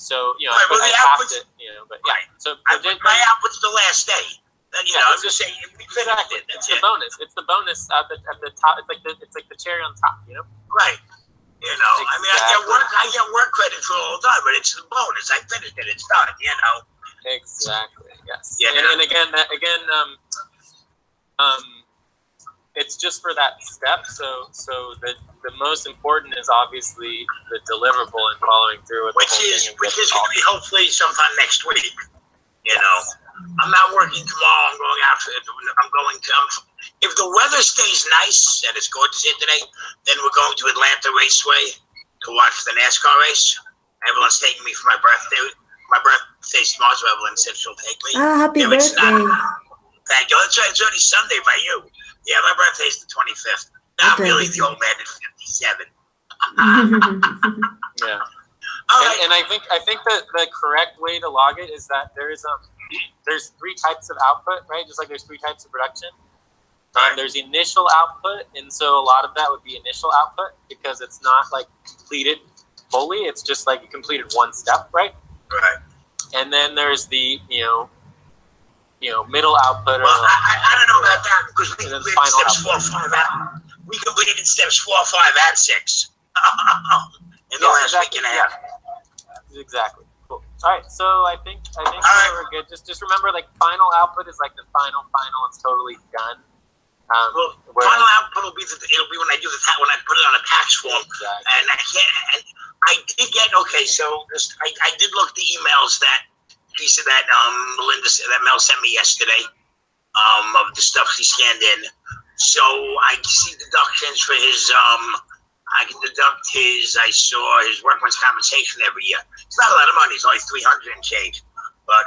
So, you know, right, I have to, you know, but yeah. Right. So my output's the last day. Then, you know, I'm just saying, exactly. It's the bonus. It's the bonus at the top. It's like the cherry on top, you know? Right. You know, exactly. I mean, I get work credit for all the time, but it's the bonus. I finished it. It's done, you know? Exactly. Yes. Yeah. And again, it's just for that step. So the most important is obviously the deliverable and following through with which is going to be hopefully sometime next week. You know, I'm not working tomorrow. I'm going out. If the weather stays nice and it's gorgeous here today, then we're going to Atlanta Raceway to watch the NASCAR race. Evelyn's taking me for my birthday. My birthday's tomorrow, so Evelyn said she'll take me. Happy birthday. Thank you. That's right. It's already Sunday by you. Yeah, my birthday's the 25th. Now I'm really the old man at 57. Yeah. All right. And I think that the correct way to log it is that there's 3 types of output, right? Just like there's 3 types of production. There's initial output, and so a lot of that would be initial output because it's not like completed fully. It's just like you completed one step, right? Right. And then there's the middle output. Well, I don't know about that because we completed steps 4, 5, we completed steps 4, 5, and 6 in the last week and a half. Yeah. Exactly. Cool. All right. So I think we're good. Just remember, like, final output is like the final. It's totally done. Final output will be when I do when I put it on a tax form. Exactly. And I did get so I did look at the emails that he said that Melinda said that Mel sent me yesterday of the stuff he scanned in. So I see deductions for his I can deduct I saw his workman's compensation every year. It's not a lot of money. It's only $300 and change. But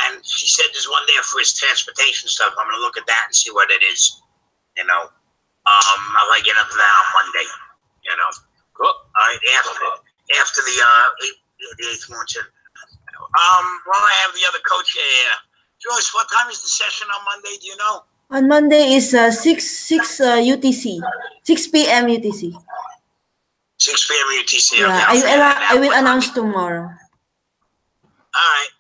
and she said there's one there for his transportation stuff. I'm gonna look at that and see what it is. You know, I'll get up to that on Monday. You know, cool. All right, after the 8th morning. While I have the other coach here, Joyce, what time is the session on Monday? Do you know? On Monday is 6 UTC, 6 p.m. UTC. 6 p.m. UTC. Yeah, Okay, I will announce tomorrow. All right,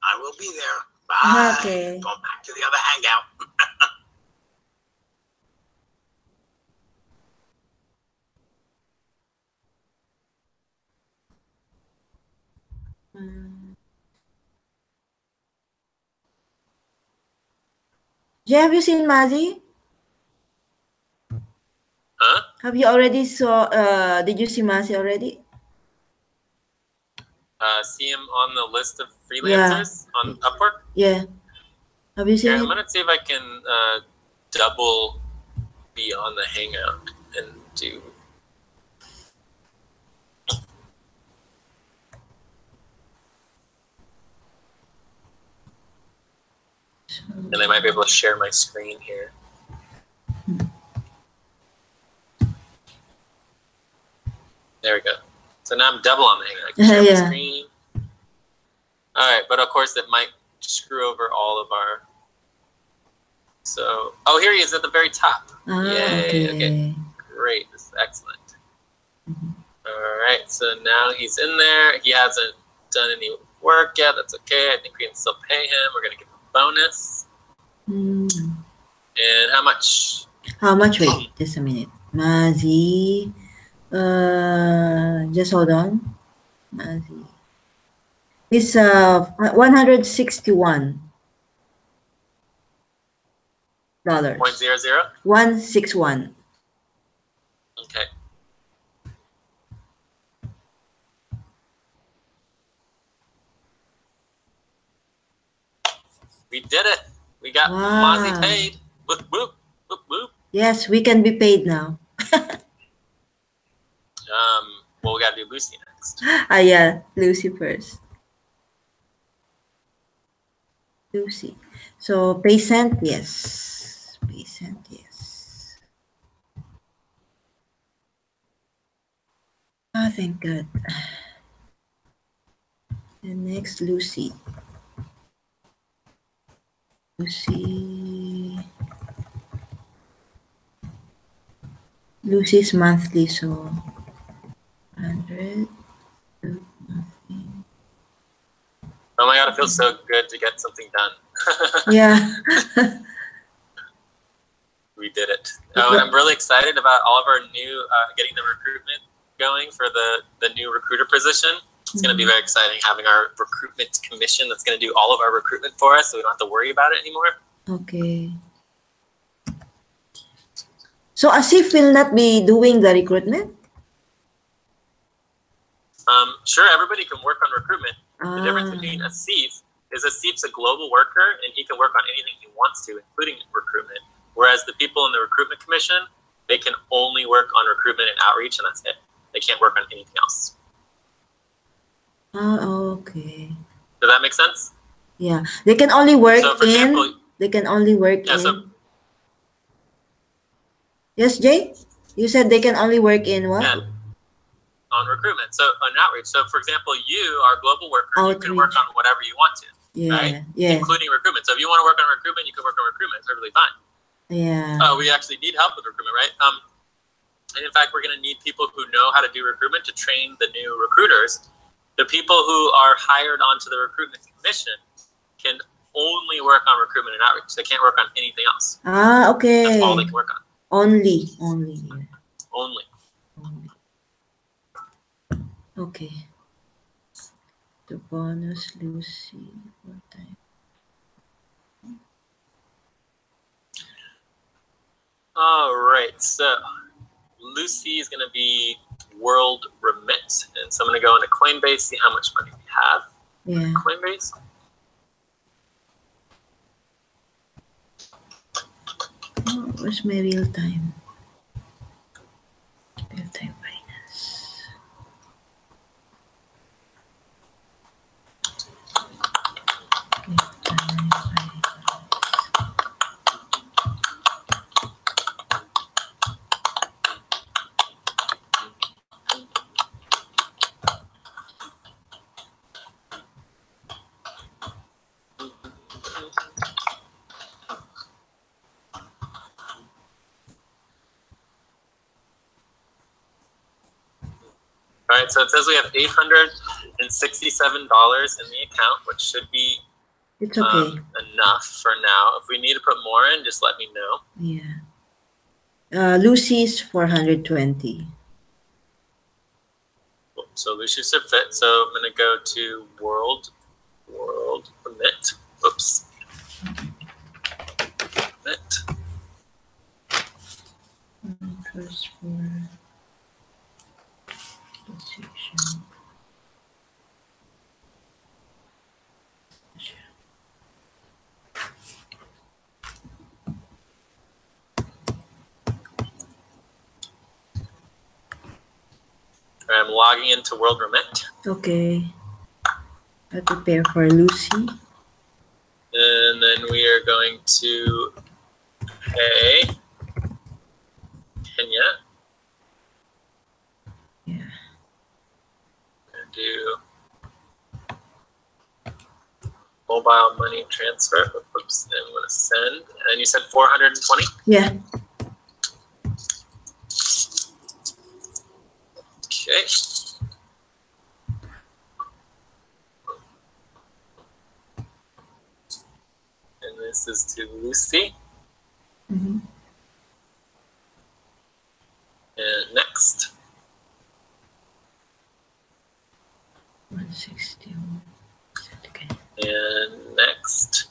I will be there. Bye. Okay. Going back to the other hangout. Jay, have you seen Mazi? Huh? Have you already did you see Mazi already? See him on the list of freelancers on Upwork? Yeah. Have you seen I'm it? going to see if I can double be on the hangout and do... And I might be able to share my screen here. There we go. So now I'm double on the hangout. I can share my screen. All right, but of course it might screw over all of our... So, oh, here he is at the very top. Yay, okay. Great, this is excellent. All right, so now he's in there. He hasn't done any work yet. That's okay. I think we can still pay him. We're going to give him a bonus. And how much? How much? Wait, just a minute. Mazi. Just hold on. Mazi. It's 161 dollars. 0.00? 161. Okay. We did it. We got Wow. Mozzie paid. Whoop, whoop, whoop, whoop. Yes, we can be paid now. Well, we got to do Lucy next. Yeah, Lucy first. Lucy. So, patient, yes. Patient, yes. Oh, thank God. And next, Lucy. Lucy's monthly, so 100. Oh my God, it feels so good to get something done. Yeah. We did it. Oh, and I'm really excited about all of our new, getting the recruitment going for the new recruiter position. It's going to be very exciting having our recruitment commission that's going to do all of our recruitment for us, so we don't have to worry about it anymore. Okay. So Asif will not be doing the recruitment? Sure, everybody can work on recruitment. The difference between Asif is Asif's a global worker and he can work on anything he wants to, including recruitment. Whereas the people in the recruitment commission, they can only work on recruitment and outreach, and that's it. They can't work on anything else. Oh, okay. Does that make sense? Yeah, they can only work So, for example, They can only work yeah, in. so, Yes, Jay. You said they can only work in what? yeah, on recruitment. So on outreach. So for example, you are a global worker. You can work on whatever you want to. Yeah, right? yeah. Including recruitment. So if you want to work on recruitment, you can work on recruitment. It's perfectly fine. Yeah. We actually need help with recruitment, right? And in fact, we're going to need people who know how to do recruitment to train the new recruiters. The people who are hired onto the recruitment commission can only work on recruitment and outreach. They can't work on anything else. Okay. That's all they can work on. Only. Only. Okay. The bonus, Lucy. What time? All right. So Lucy is going to be world remit. And so I'm going to go into Coinbase, see how much money we have. Yeah. Coinbase. Oh, where's my real time? Real time finance. Real time finance. All right, so it says we have $867 in the account, which should be It's okay. Enough for now. If we need to put more in, just let me know. Yeah. Lucy's 420. So Lucy should fit. So I'm going to go to world remit. Oops. Remit. First for section. I'm logging into World Remit. Okay. I prepare for Lucy. And then we are going to pay Kenya. Yeah. Do mobile money transfer. Oops, and I'm going to send. And you said 420? Yeah. Okay. And this is to Lucy. Mm-hmm. And next. 161. Okay. And next.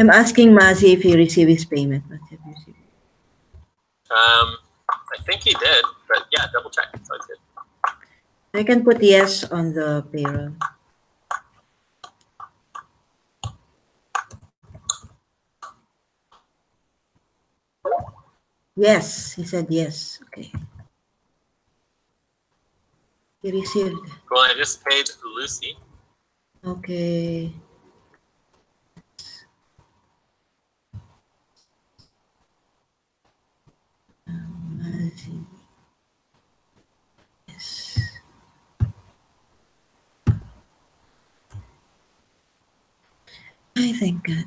I'm asking Mazi if he received his payment. I think he did, but yeah, double check. So it's good. I can put yes on the payroll. Yes, he said yes. Okay. He received. Well, I just paid Lucy. Okay. Yes. I think that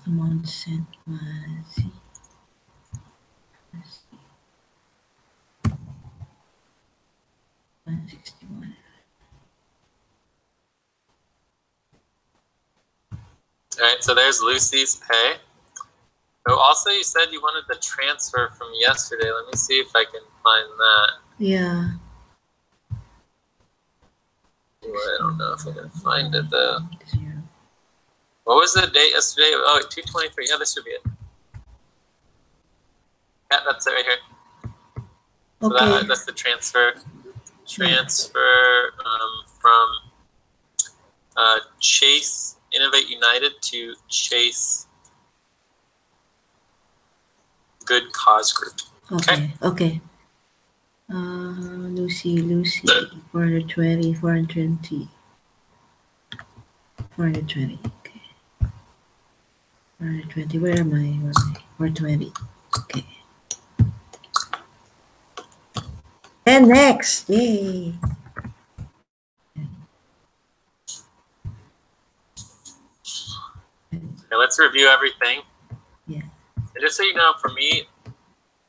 amount sent was 161. All right, so there's Lucy's pay. Oh, also, you said you wanted the transfer from yesterday. Let me see if I can find that. Yeah. Well, I don't know if I can find it though. What was the date yesterday? Oh, 2/23. Yeah, this should be it. Yeah, that's it right here. So Okay. that's the transfer. Transfer from Chase Innovate United to Chase Good Cause Group. Okay. Okay. Lucy, 420, 420. 420. Okay. 420. Where am I? 420. Okay. And next. Yay. Okay, let's review everything. Yeah. And just so you know, for me,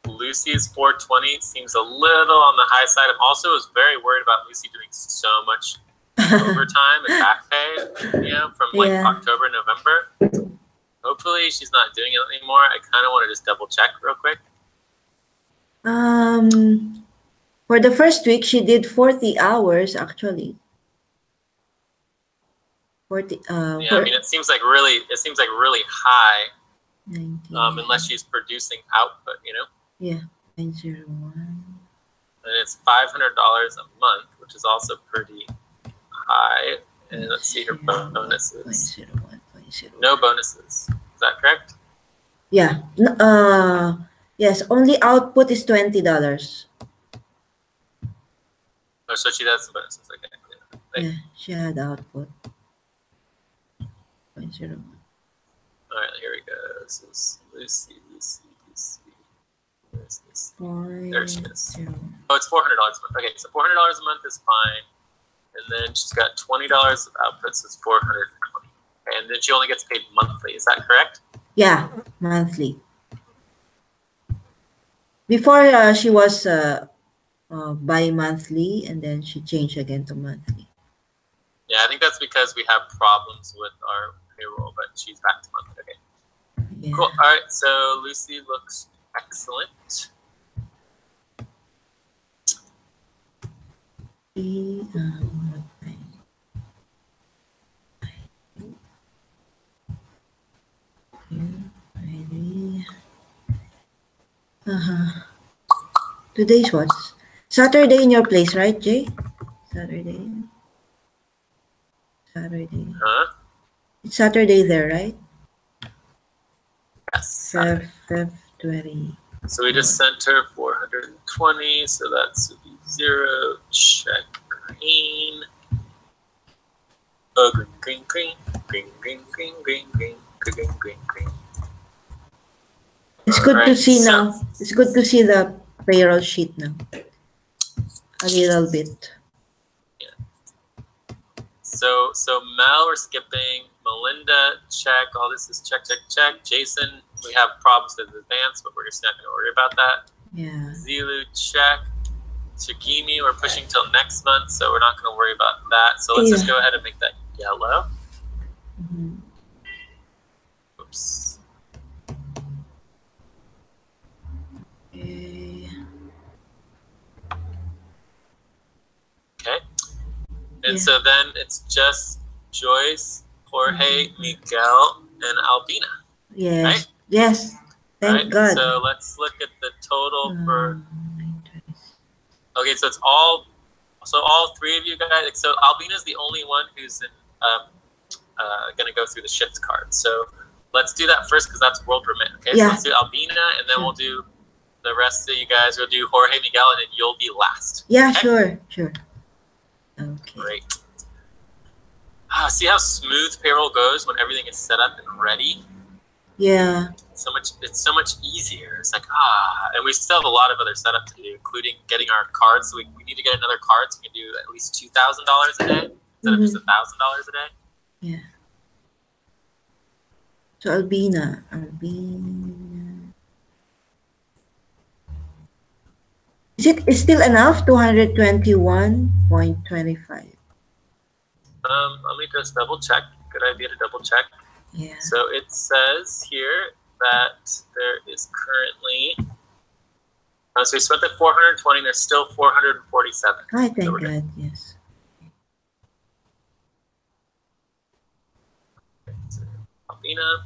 Lucy's 420 seems a little on the high side. I'm also was very worried about Lucy doing so much overtime and back pay, from like October, November. Hopefully she's not doing it anymore. I kind of want to just double check real quick. For the first week, she did 40 hours actually. 40. I mean, it seems like really high. 19, unless she's producing output, Yeah, 901. And it's $500 a month, which is also pretty high. And let's see her bonuses. 0.01. No bonuses. Is that correct? Yeah. Yes. Only output is $20. Oh, so she does some bonuses. Okay. Yeah, she had output. 0.01. All right, here we go. This is Lucy. Where's this? There she is. Oh, it's $400 a month. Okay, so $400 a month is fine. And then she's got $20 of output, so it's $420. And then she only gets paid monthly. Is that correct? Yeah, monthly. Before she was bi-monthly, and then she changed again to monthly. Yeah, I think that's because we have problems with our payroll, but she's back to monthly. Okay. Yeah. Cool. All right, so Lucy looks excellent. Today's what? Saturday in your place, right, Jay? Saturday. Huh? It's Saturday there, right? Yes. Feb 20. So we just sent her 420, so that's 0. Check green. Oh, green. It's good to see now. It's good to see the payroll sheet now. A little bit. Yeah. So Mel, we're skipping. Melinda, check. All this is check. Jason, we have problems with advance, but we're just not going to worry about that. Yeah. Zilu, check. Chigimi, we're pushing till next month, so we're not going to worry about that. So let's just go ahead and make that yellow. Mm-hmm. Oops. Okay. And so then it's just Joyce, Jorge, Miguel, and Albina. Yes. Right? Yes. Thank Right? God. So let's look at the total for. 926. Okay, so it's all three of you guys. So Albina is the only one who's going to go through the shift card. So let's do that first because that's world remit. Okay, Yeah. so let's do Albina, and then Sure. we'll do the rest of you guys. We'll do Jorge, Miguel, and then you'll be last. Yeah, Okay? sure. Okay. Great. See how smooth payroll goes when everything is set up and ready? Yeah. It's so much easier. It's like, and we still have a lot of other setup to do, including getting our cards. So we need to get another card so we can do at least $2,000 a day instead of just $1,000 a day. Yeah. So Albina. Is still enough? 221.25. Let me just double check. Good idea to double check. Yeah. So it says here that there is currently. So we spent the 420. There's still 447. I thank So we're God. Yes. Albina.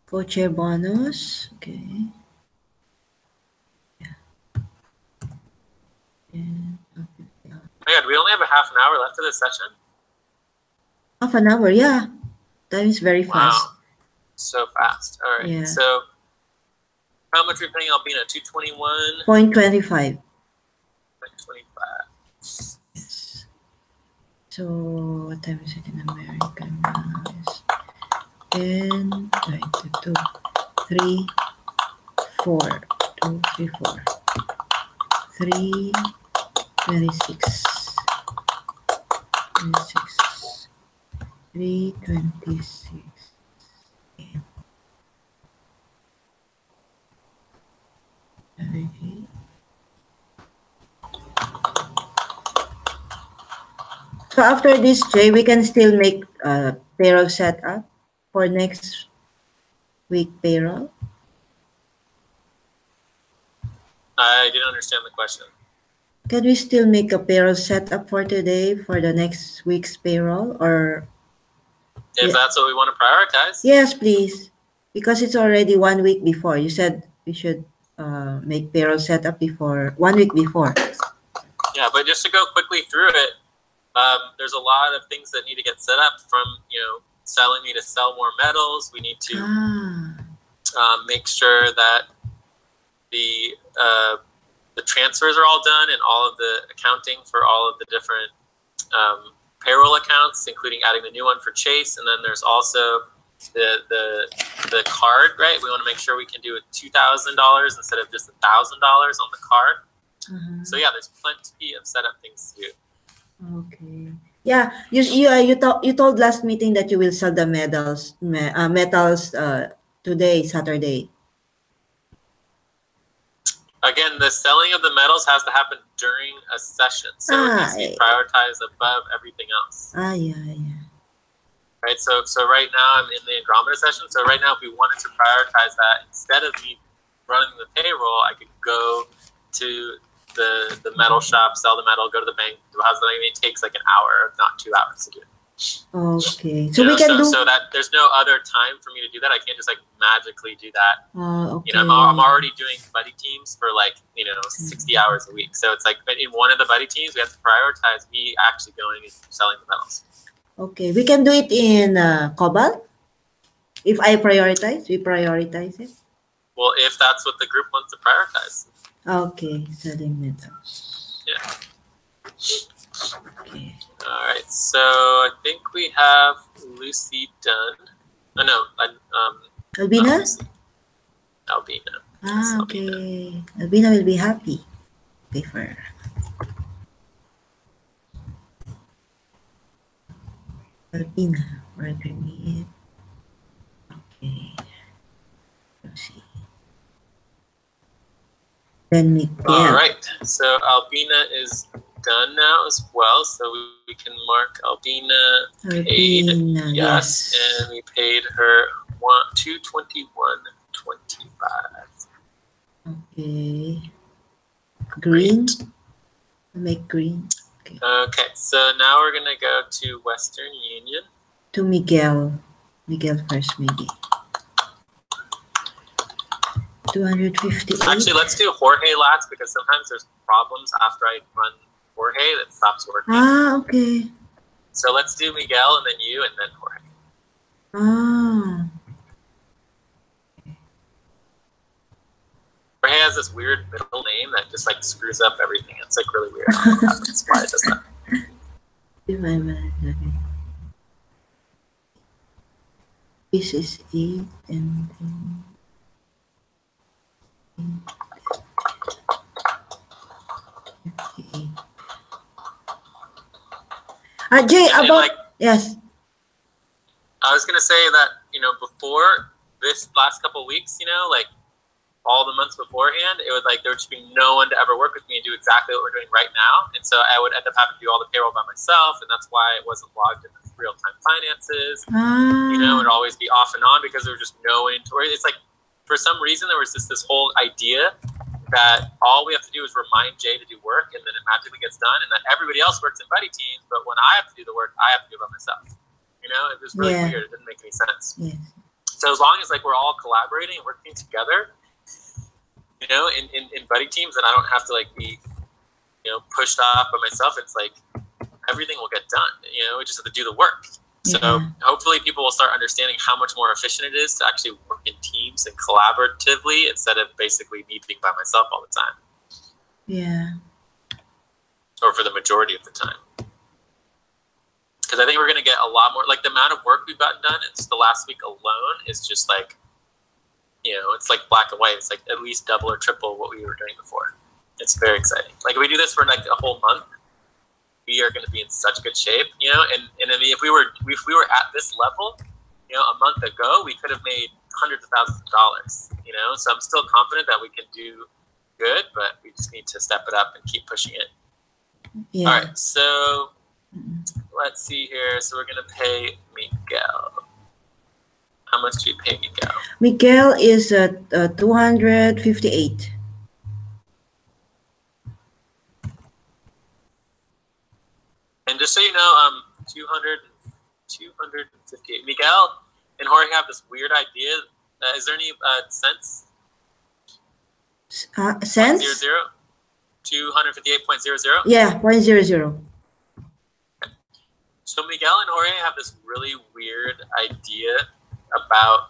Co-chair bonus. Okay. Yeah. Oh my God, we only have a half an hour left of this session. Half an hour. Yeah. Time is very fast. Wow, so fast. All right. Yeah. So how much are we paying Albina? 221. 0.25. 25. Yes. So what time is it in America now? Yes. 10, 22, 3, 4, 2, 3, 4, 3, 26, 26, 3, 26. So after this, Jay, we can still make payroll setup for next week payroll. I didn't understand the question. Can we still make a payroll setup for today for the next week's payroll, or? If that's what we want to prioritize. Yes, please, because it's already 1 week before. You said we should make payroll setup before 1 week before. Yeah, but just to go quickly through it, there's a lot of things that need to get set up from, selling me to sell more metals. We need to make sure that the transfers are all done and all of the accounting for all of the different payroll accounts, including adding the new one for Chase. And then there's also the card, right? We want to make sure we can do $2,000 instead of just $1,000 on the card. So yeah, there's plenty of setup things to do. Okay. Yeah, you told last meeting that you will sell the metals today, Saturday. Again, the selling of the metals has to happen during a session, so it needs to be prioritized above everything else. Yeah. Right. So right now I'm in the Andromeda session. So right now, if we wanted to prioritize that, instead of me running the payroll, I could go to the metal shop, sell the metal, go to the bank, do house. It takes like an hour, not 2 hours to do it. Okay, so we can do. So that there's no other time for me to do that. I can't just like magically do that. Okay. I'm already doing buddy teams for 60 hours a week. So it's like in one of the buddy teams, we have to prioritize me actually going and selling the metals. Okay, we can do it in Cobalt. If I prioritize, we prioritize it. Well, if that's what the group wants to prioritize. Okay, selling metals. Yeah. Okay. All right, so I think we have Lucy done. Oh no, Albina? Albina. Okay. Albina will be happy. Okay, for her. Albina, where do we? Okay. Let's see. Then Miguel. All right, so Albina is done now as well, so we can mark Albina paid. Yes, and we paid her $221.25. Okay. Green. Make green. Okay, so now we're gonna go to Western Union. To Miguel. Miguel first, maybe. 258. Actually, let's do Jorge last because sometimes there's problems after I run Jorge that stops working. Ah, okay. So let's do Miguel and then you and then Jorge. Ah. Jorge has this weird middle name that just like screws up everything. It's like really weird. That's why it does that. This is 8 and then 58. Jay, And about like, yes. I was gonna say that, you know, before this last couple of weeks, you know, like all the months beforehand, it would like there would just be no one to ever work with me and do exactly what we're doing right now. And so I would end up having to do all the payroll by myself, and that's why it wasn't logged in real-time finances. Ah. You know, it would always be off and on because there was just no inventory. It's like for some reason there was just this whole idea that all we have to do is remind Jay to do work and then it magically gets done, and that everybody else works in buddy teams, but when I have to do the work, I have to do it by myself. You know, it was really weird. It didn't make any sense. Yes. So as long as like we're all collaborating and working together, you know, in buddy teams, and I don't have to like be, you know, pushed off by myself, it's like everything will get done. You know, we just have to do the work. So hopefully people will start understanding how much more efficient it is to actually work in teams and collaboratively instead of basically me being by myself all the time. Yeah. Or for the majority of the time. Because I think we're going to get a lot more, like the amount of work we've gotten done, it's the last week alone is just like, you know, it's like black and white. It's like at least double or triple what we were doing before. It's very exciting. Like if we do this for like a whole month, we are going to be in such good shape, you know. And I mean, if we were at this level, you know, a month ago, we could have made hundreds of thousands of dollars, you know. So I'm still confident that we can do good, but we just need to step it up and keep pushing it. Yeah. All right, so let's see here. So we're going to pay Miguel. How much do we pay Miguel? Miguel is at 258. And just so you know, 258. Miguel and Jorge have this weird idea. Is there any cents? Cents? 258.00? Yeah, 0.00. So Miguel and Jorge have this really weird idea about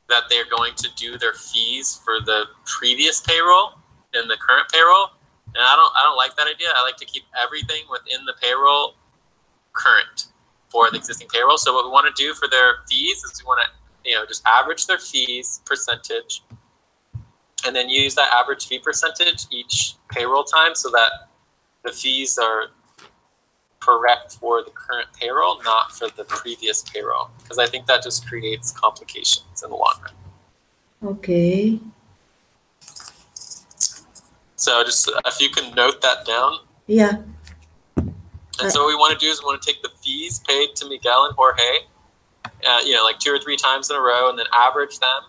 that they're going to do their fees for the previous payroll and the current payroll. And I don't like that idea. I like to keep everything within the payroll current for the existing payroll. So what we want to do for their fees is we want to, you know, just average their fees percentage and then use that average fee percentage each payroll time so that the fees are correct for the current payroll, not for the previous payroll. Because I think that just creates complications in the long run. Okay. So just if you can note that down. Yeah. And so what we want to do is we want to take the fees paid to Miguel and Jorge, you know, like 2 or 3 times in a row, and then average them.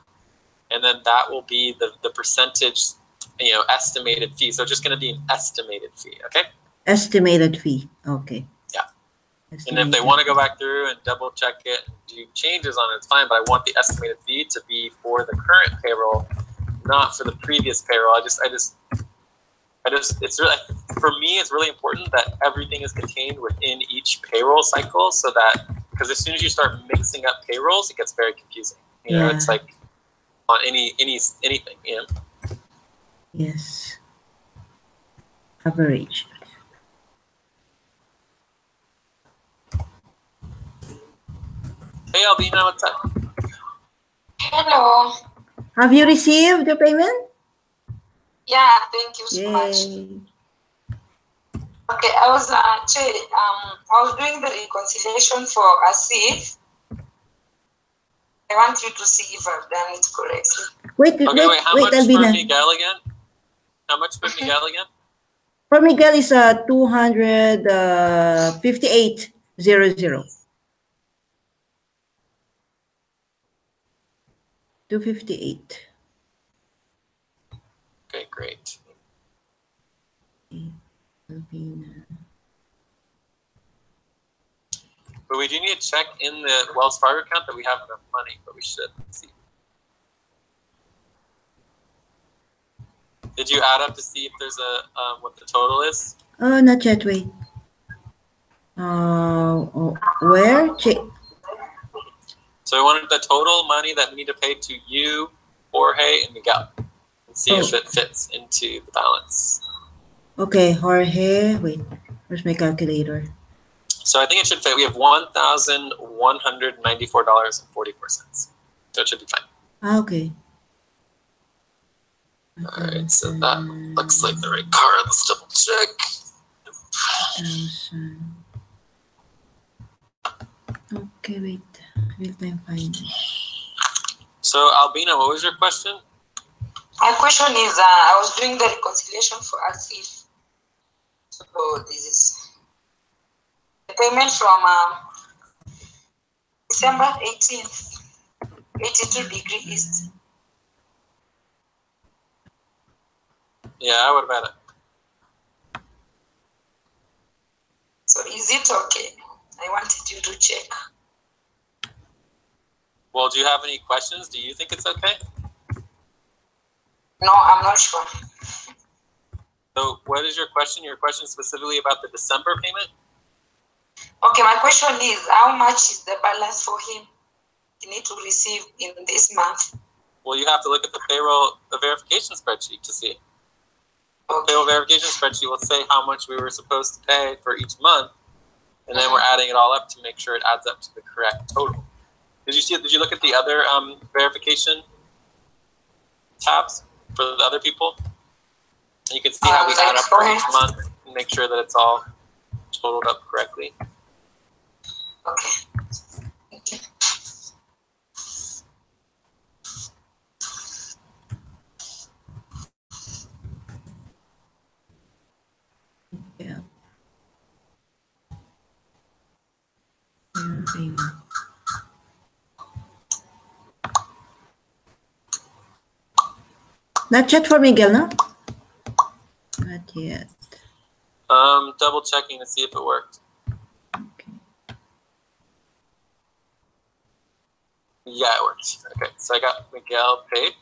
And then that will be the percentage, you know, estimated fee. So it's just going to be an estimated fee, okay? Estimated fee. Okay. Yeah. Estimated. And if they want to go back through and double check it and do changes on it, it's fine. But I want the estimated fee to be for the current payroll, not for the previous payroll. It's really, for me, it's really important that everything is contained within each payroll cycle so that, because as soon as you start mixing up payrolls, it gets very confusing. You know, it's like on anything, you know? Yes. Average. Hey, Albina, what's up? Hello. Have you received the payment? Yeah, thank you so much. Yay. Okay, I was doing the reconciliation for Asif. I want you to see if I've done it correctly. Wait, Okay, wait, how much Albina. for Miguel again? How much for Miguel again? For Miguel is 258.00. 258. Okay, great. Albina. we do need to check in the Wells Fargo account that we have enough money, but we should. Let's see. Did you add up to see if there's a what the total is? Oh, not yet. Wait. Where? So I wanted the total money that we need to pay to you, Jorge, and Miguel, and see if it fits into the balance. Okay, Jorge. Wait, where's my calculator? So I think it should fit. We have $1,194.44. So it should be fine. Okay. All right, so that looks like the right card. Let's double check. 1,000. Okay, wait. Real-time finance. So Albina, what was your question? My question is, I was doing the reconciliation for Asif. So this is the payment from December 18th, 82 degree east. Yeah, what about it? So is it okay? I wanted you to check. Well, do you have any questions? Do you think it's okay? No, I'm not sure. So what is your question? Your question specifically about the December payment? Okay, my question is, how much is the balance for him? He need to receive in this month. Well, you have to look at the verification spreadsheet to see. The Okay. payroll verification spreadsheet will say how much we were supposed to pay for each month, and then we're adding it all up to make sure it adds up to the correct total. Did you look at the other verification tabs for the other people? And you can see how we add up for each month and make sure that it's all totaled up correctly. Okay. Okay. Yeah. Payment. Not yet for Miguel, no? Not yet. Double checking to see if it worked. Okay. Yeah, it worked. Okay, so I got Miguel paid.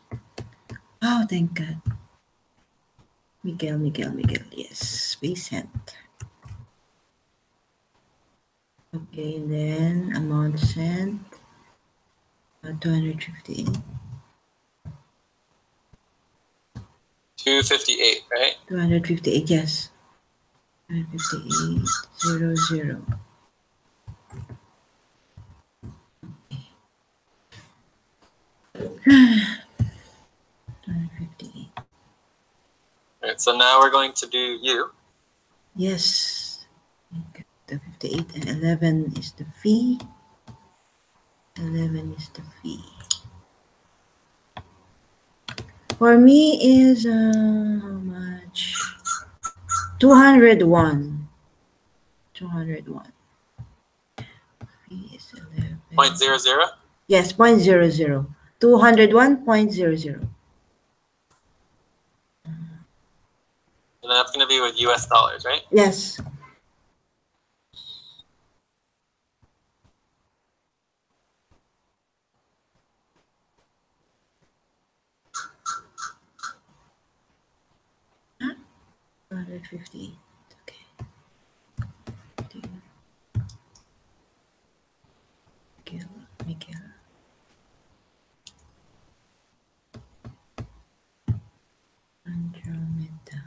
Oh, thank God. Miguel. Yes, we sent. Okay, then amount sent. 258. 258, right? 258, yes. 258, 00. All right, so now we're going to do you. Yes. The 58 and 11 is the fee. 11 is the fee. For me is how much? 201. 201. Fee is 11. 0.00? Yes, 0.00. 201.00. And that's going to be with US dollars, right? Yes. Huh? 258. Okay. Miguel. Andromeda.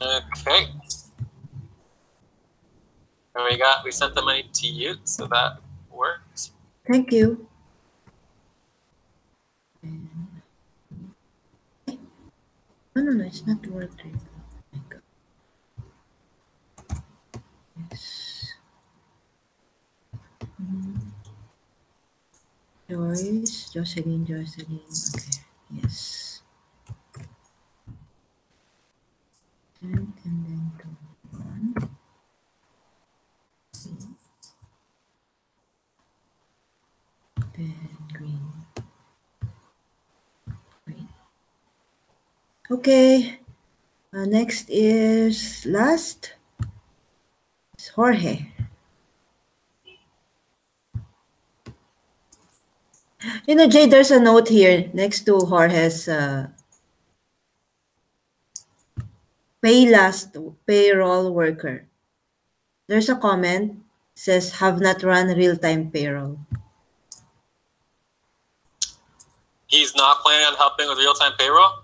Okay. And we sent the money to you, so that worked. Thank you. No, it's not working. Oh my God. Yes. Joyce, Jocelyn. Okay, yes. And then 1. Then green. Okay. Next is last. It's Jorge. You know, Jay, there's a note here next to Jorge's pay last payroll worker. There's a comment says have not run real-time payroll. He's not planning on helping with real-time payroll?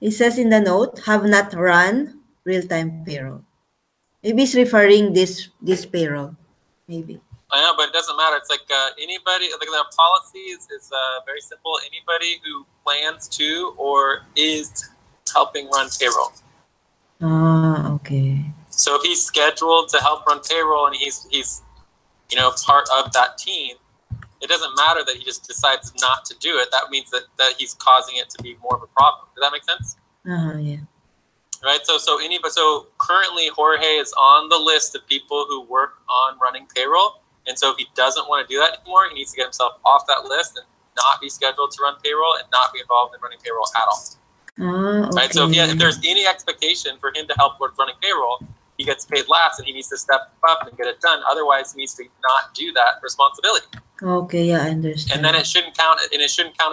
It says in the note, have not run real-time payroll. Maybe it's referring this payroll. Maybe. I know, but it doesn't matter. It's like anybody, like their policy is very simple. Anybody who plans to or is helping run payroll. Ah, okay. So if he's scheduled to help run payroll and he's part of that team, it doesn't matter that he just decides not to do it. That means that he's causing it to be more of a problem. Does that make sense? Yeah. Right. So currently Jorge is on the list of people who work on running payroll. And so if he doesn't want to do that anymore, he needs to get himself off that list and not be scheduled to run payroll and not be involved in running payroll at all. Okay. Right. So if there's any expectation for him to help with running payroll, he gets paid last and he needs to step up and get it done. Otherwise, he needs to not do that responsibility. Okay, yeah, I understand. And then it shouldn't count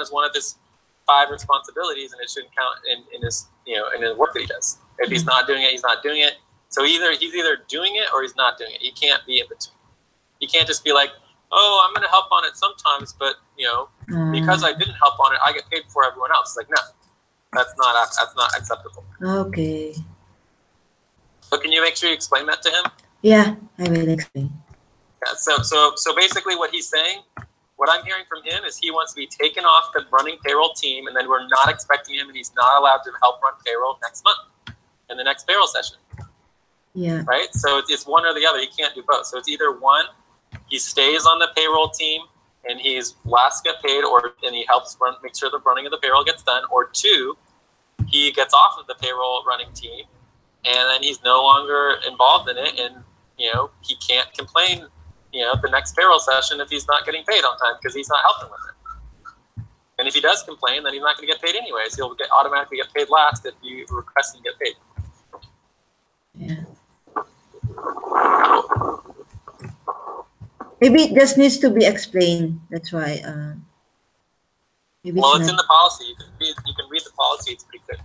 as one of his 5 responsibilities, and it shouldn't count in his in his work that he does. If he's not doing it, he's not doing it. So he's either doing it or he's not doing it. He can't be in between. He can't just be like, oh, I'm going to help on it sometimes, but because I didn't help on it, I get paid before everyone else. It's like, no, that's not acceptable. Okay. So can you make sure you explain that to him? Yeah, I will explain. Yeah, so basically what he's saying, what I'm hearing from him is he wants to be taken off the running payroll team, and then we're not expecting him, and he's not allowed to help run payroll next month in the next payroll session. Yeah. Right? So it's one or the other. He can't do both. So it's either one, he stays on the payroll team and he's last get paid, and he helps make sure the running of the payroll gets done, or 2, he gets off of the payroll running team and then he's no longer involved in it, and he can't complain the next payroll session if he's not getting paid on time because he's not helping with it. And if he does complain, then he's not going to get paid anyways. He'll automatically get paid last if you request him to get paid. Yeah. Maybe it just needs to be explained. That's why. Maybe it's in the policy. You can read the policy. It's pretty clear.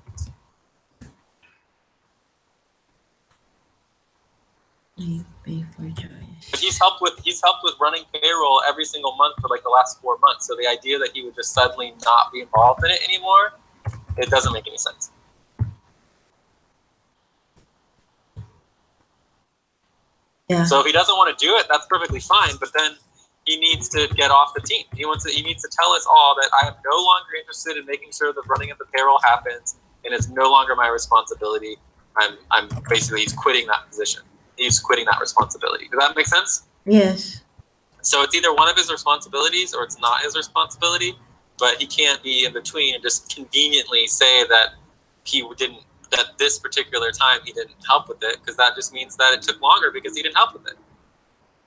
Pay for choice. But he's helped with running payroll every single month for like the last 4 months. So the idea that he would just suddenly not be involved in it anymore, it doesn't make any sense. Yeah. So if he doesn't want to do it, that's perfectly fine. But then he needs to get off the team. He needs to tell us all that I am no longer interested in making sure the running of the payroll happens, and it's no longer my responsibility. I'm basically, he's quitting that position. He's quitting that responsibility. Does that make sense? Yes. So it's either one of his responsibilities or it's not his responsibility, but he can't be in between and just conveniently say that that this particular time he didn't help with it, because that just means that it took longer because he didn't help with it.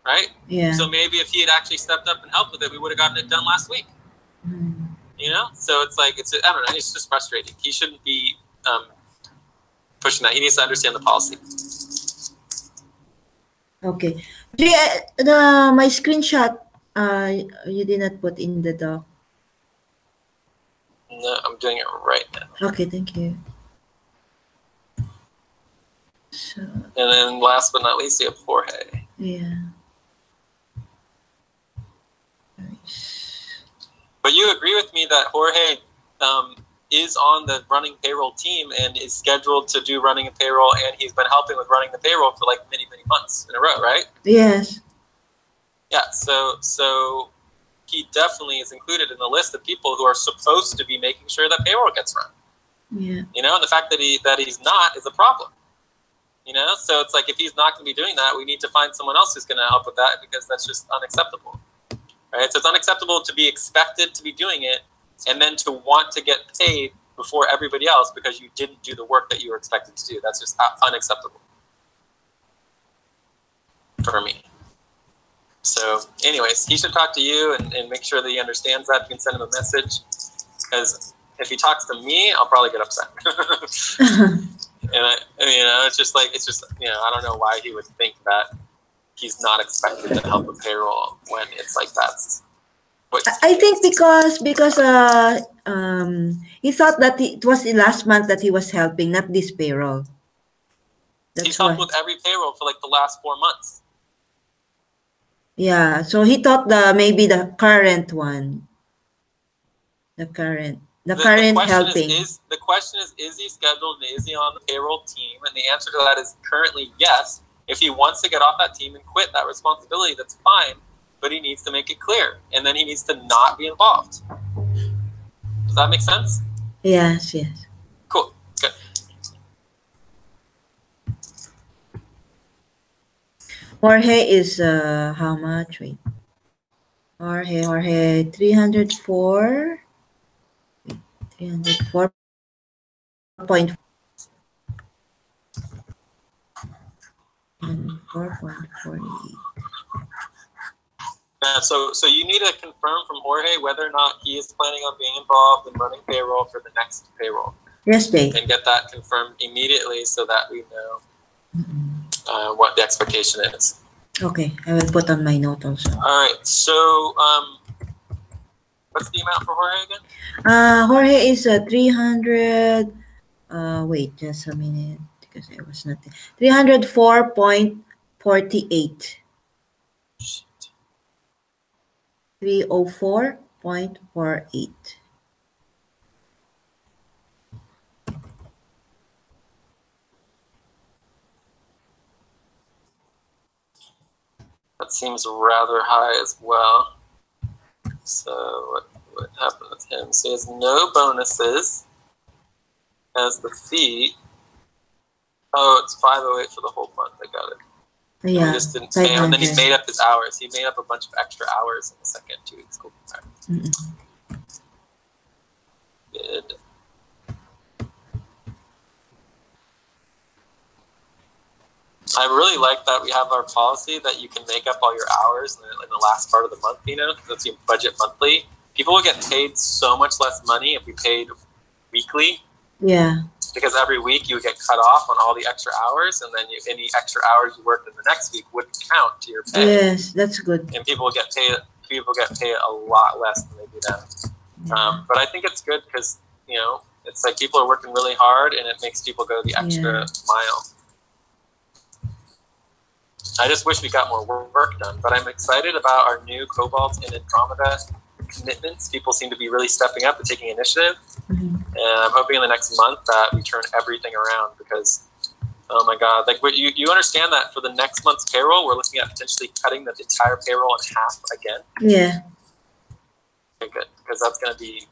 Right? Yeah. So maybe if he had actually stepped up and helped with it, we would have gotten it done last week. So it's like, I don't know, it's just frustrating. He shouldn't be pushing that. He needs to understand the policy. Okay. My screenshot, you did not put in the doc. No, I'm doing it right now. Okay, thank you. So. And then last but not least, you have Jorge. Yeah. Nice. But you agree with me that Jorge is on the running payroll team and is scheduled to do running and payroll, and he's been helping with running the payroll for like many, many months in a row, right? Yes. Yeah, so he definitely is included in the list of people who are supposed to be making sure that payroll gets run. Yeah. You know, and the fact that he's not is a problem. You know, so it's like if he's not going to be doing that, we need to find someone else who's going to help with that, because that's just unacceptable. Right? So it's unacceptable to be expected to be doing it and then to want to get paid before everybody else because you didn't do the work that you were expected to do. That's just unacceptable for me. So anyways, he should talk to you and make sure that he understands that. You can send him a message, because if he talks to me, I'll probably get upset. And it's just, you know, I don't know why he would think that he's not expected to help with payroll when it's like that's what I think because he thought that it was the last month that he was helping, not this payroll. He's helped with every payroll for like the last 4 months. Yeah, so he thought maybe the current one. The current helping. The question is he scheduled and is he on the payroll team? And the answer to that is currently yes. If he wants to get off that team and quit that responsibility, that's fine, but he needs to make it clear, and then he needs to not be involved. Does that make sense? Yes, yes. Cool, good. Jorge is how much? Wait. Jorge 304. 304.4. 4.48. Yeah, so you need to confirm from Jorge whether or not he is planning on being involved in running payroll for the next payroll. Yes, Dave. And get that confirmed immediately so that we know what the expectation is. Okay, I will put on my note also. All right, so what's the amount for Jorge again? Jorge is 300. Wait, just a minute, because I was not there. 304.48. 304.48. That seems rather high as well. So what happened with him? So he has no bonuses as the fee. Oh, it's 508 for the whole month. I got it. Yeah. He just didn't pay, and then he made up his hours. He made up a bunch of extra hours in the second 2 weeks. Cool. Right. Good. I really like that we have our policy that you can make up all your hours in the last part of the month, you know, because you budget monthly. People will get paid so much less money if we paid weekly. Yeah. Because every week you would get cut off on all the extra hours, and then any extra hours you worked in the next week wouldn't count to your pay. Yes, that's good. And people get paid a lot less than they do now. Yeah. But I think it's good because, you know, it's like people are working really hard, and it makes people go the extra mile. I just wish we got more work done, but I'm excited about our new Cobalt and Andromeda commitments. People seem to be really stepping up and taking initiative. And I'm hoping in the next month that we turn everything around, because, oh my God, like you understand that for the next month's payroll, we're looking at potentially cutting the entire payroll in half again. Yeah. Okay, good, because that's going to be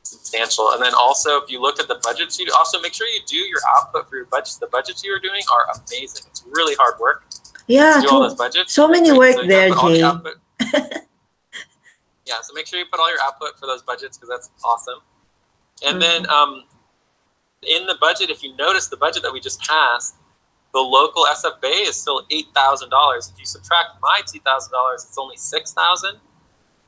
substantial. And then also, if you look at the budgets, you also make sure you do your output for your budgets. The budgets you are doing are amazing. It's really hard work. Yeah, do all those budgets. so many work so there, Jay. Yeah, so make sure you put all your output for those budgets, because that's awesome. And then in the budget, if you notice the budget that we just passed, the local SFA is still $8,000. If you subtract my $2,000, it's only $6,000.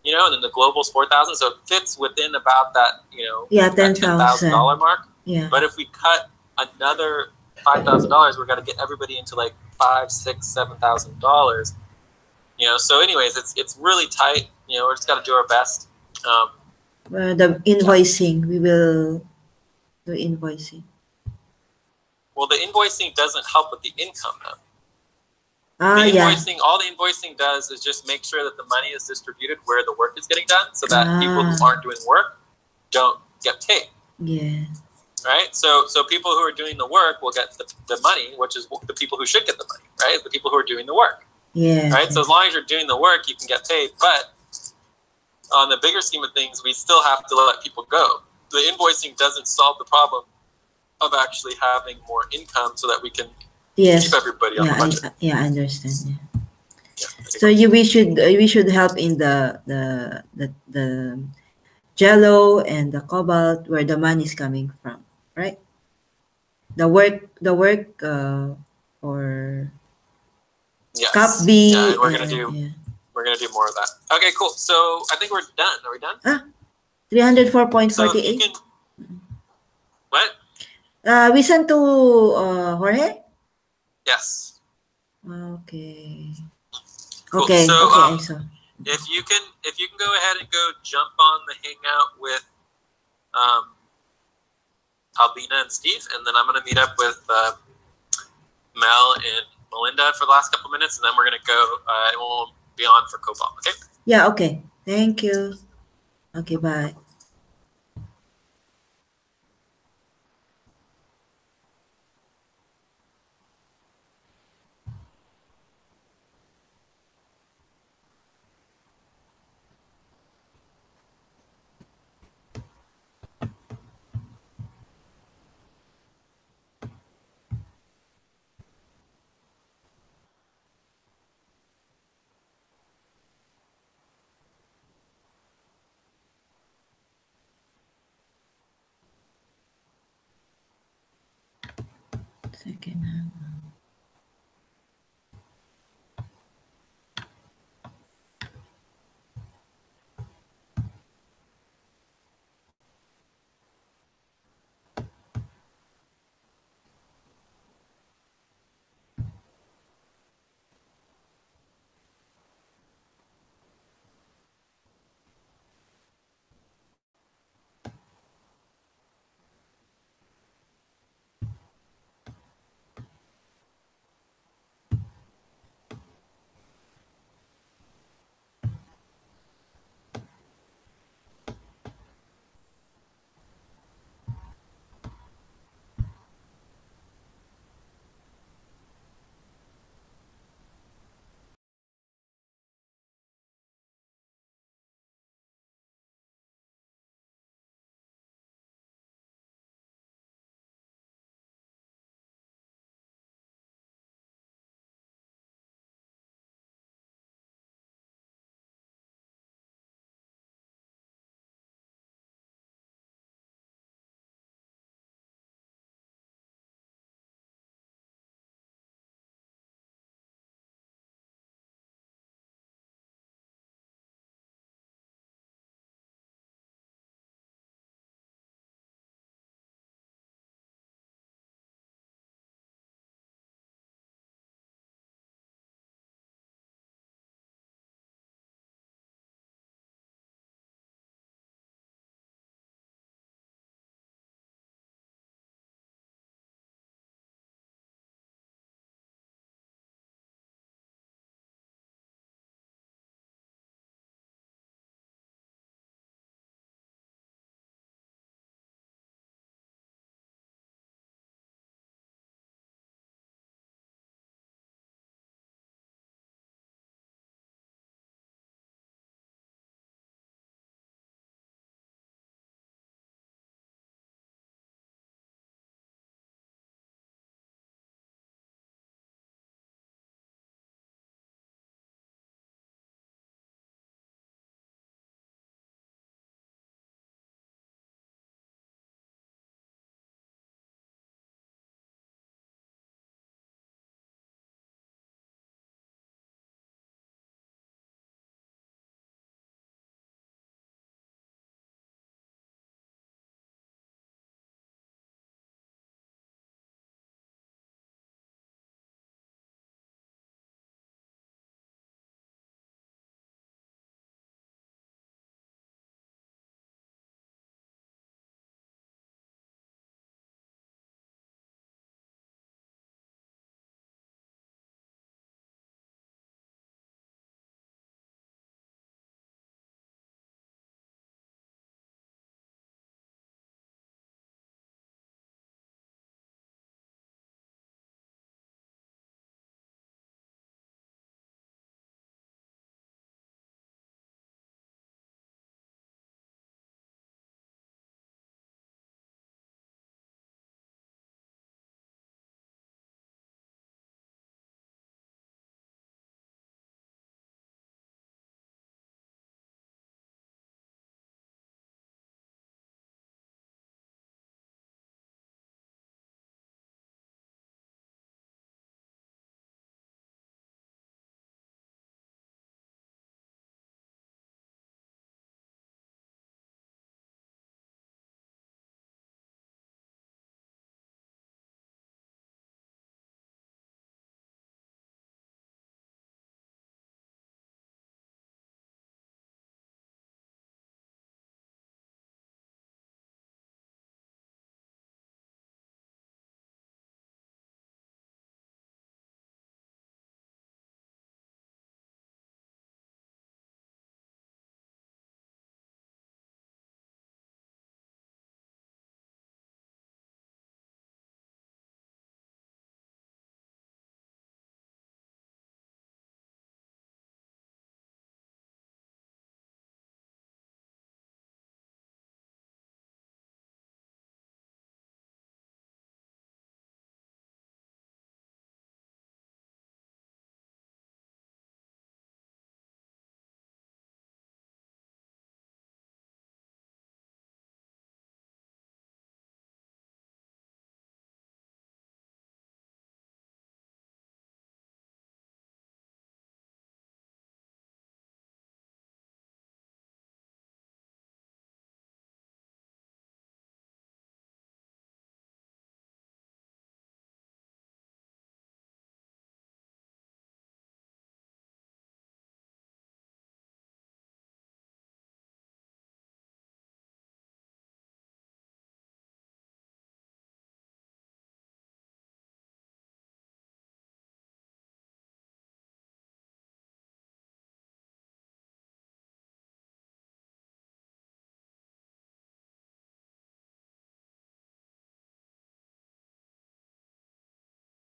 You know, and then the global's $4,000, so it fits within about that, you know, $10,000 mark. Yeah. But if we cut another $5,000, we're going to get everybody into like $5,000, $6,000, $7,000. You know, so anyways, it's really tight. You know, we're just got to do our best. The invoicing, we will do invoicing. Well, the invoicing doesn't help with the income, though. The invoicing, all the invoicing does is just make sure that the money is distributed where the work is getting done, so that people who aren't doing work don't get paid. Yeah. Right? So people who are doing the work will get the money, which is the people who should get the money, right? The people who are doing the work. Yeah. Right? So as long as you're doing the work, you can get paid. But on the bigger scheme of things, we still have to let people go. the invoicing doesn't solve the problem of actually having more income so that we can Yes. keep everybody on the budget. I understand. Yeah. Yeah, So we should help in the jello and the cobalt where the money is coming from, right? The work or yes. cup B. Yeah, and we're gonna do more of that. Okay, cool. So I think we're done. Are we done? 304.48. So if you can, what? We sent to Jorge? Yes. Okay. Cool. Okay. So I saw. if you can go ahead and go jump on the hangout with Albina and Steve, and then I'm gonna meet up with Mel and Melinda for the last couple minutes, and then we're gonna go. It will be on for Cobalt. Okay. Yeah. Okay. Thank you. Okay. Bye. Second.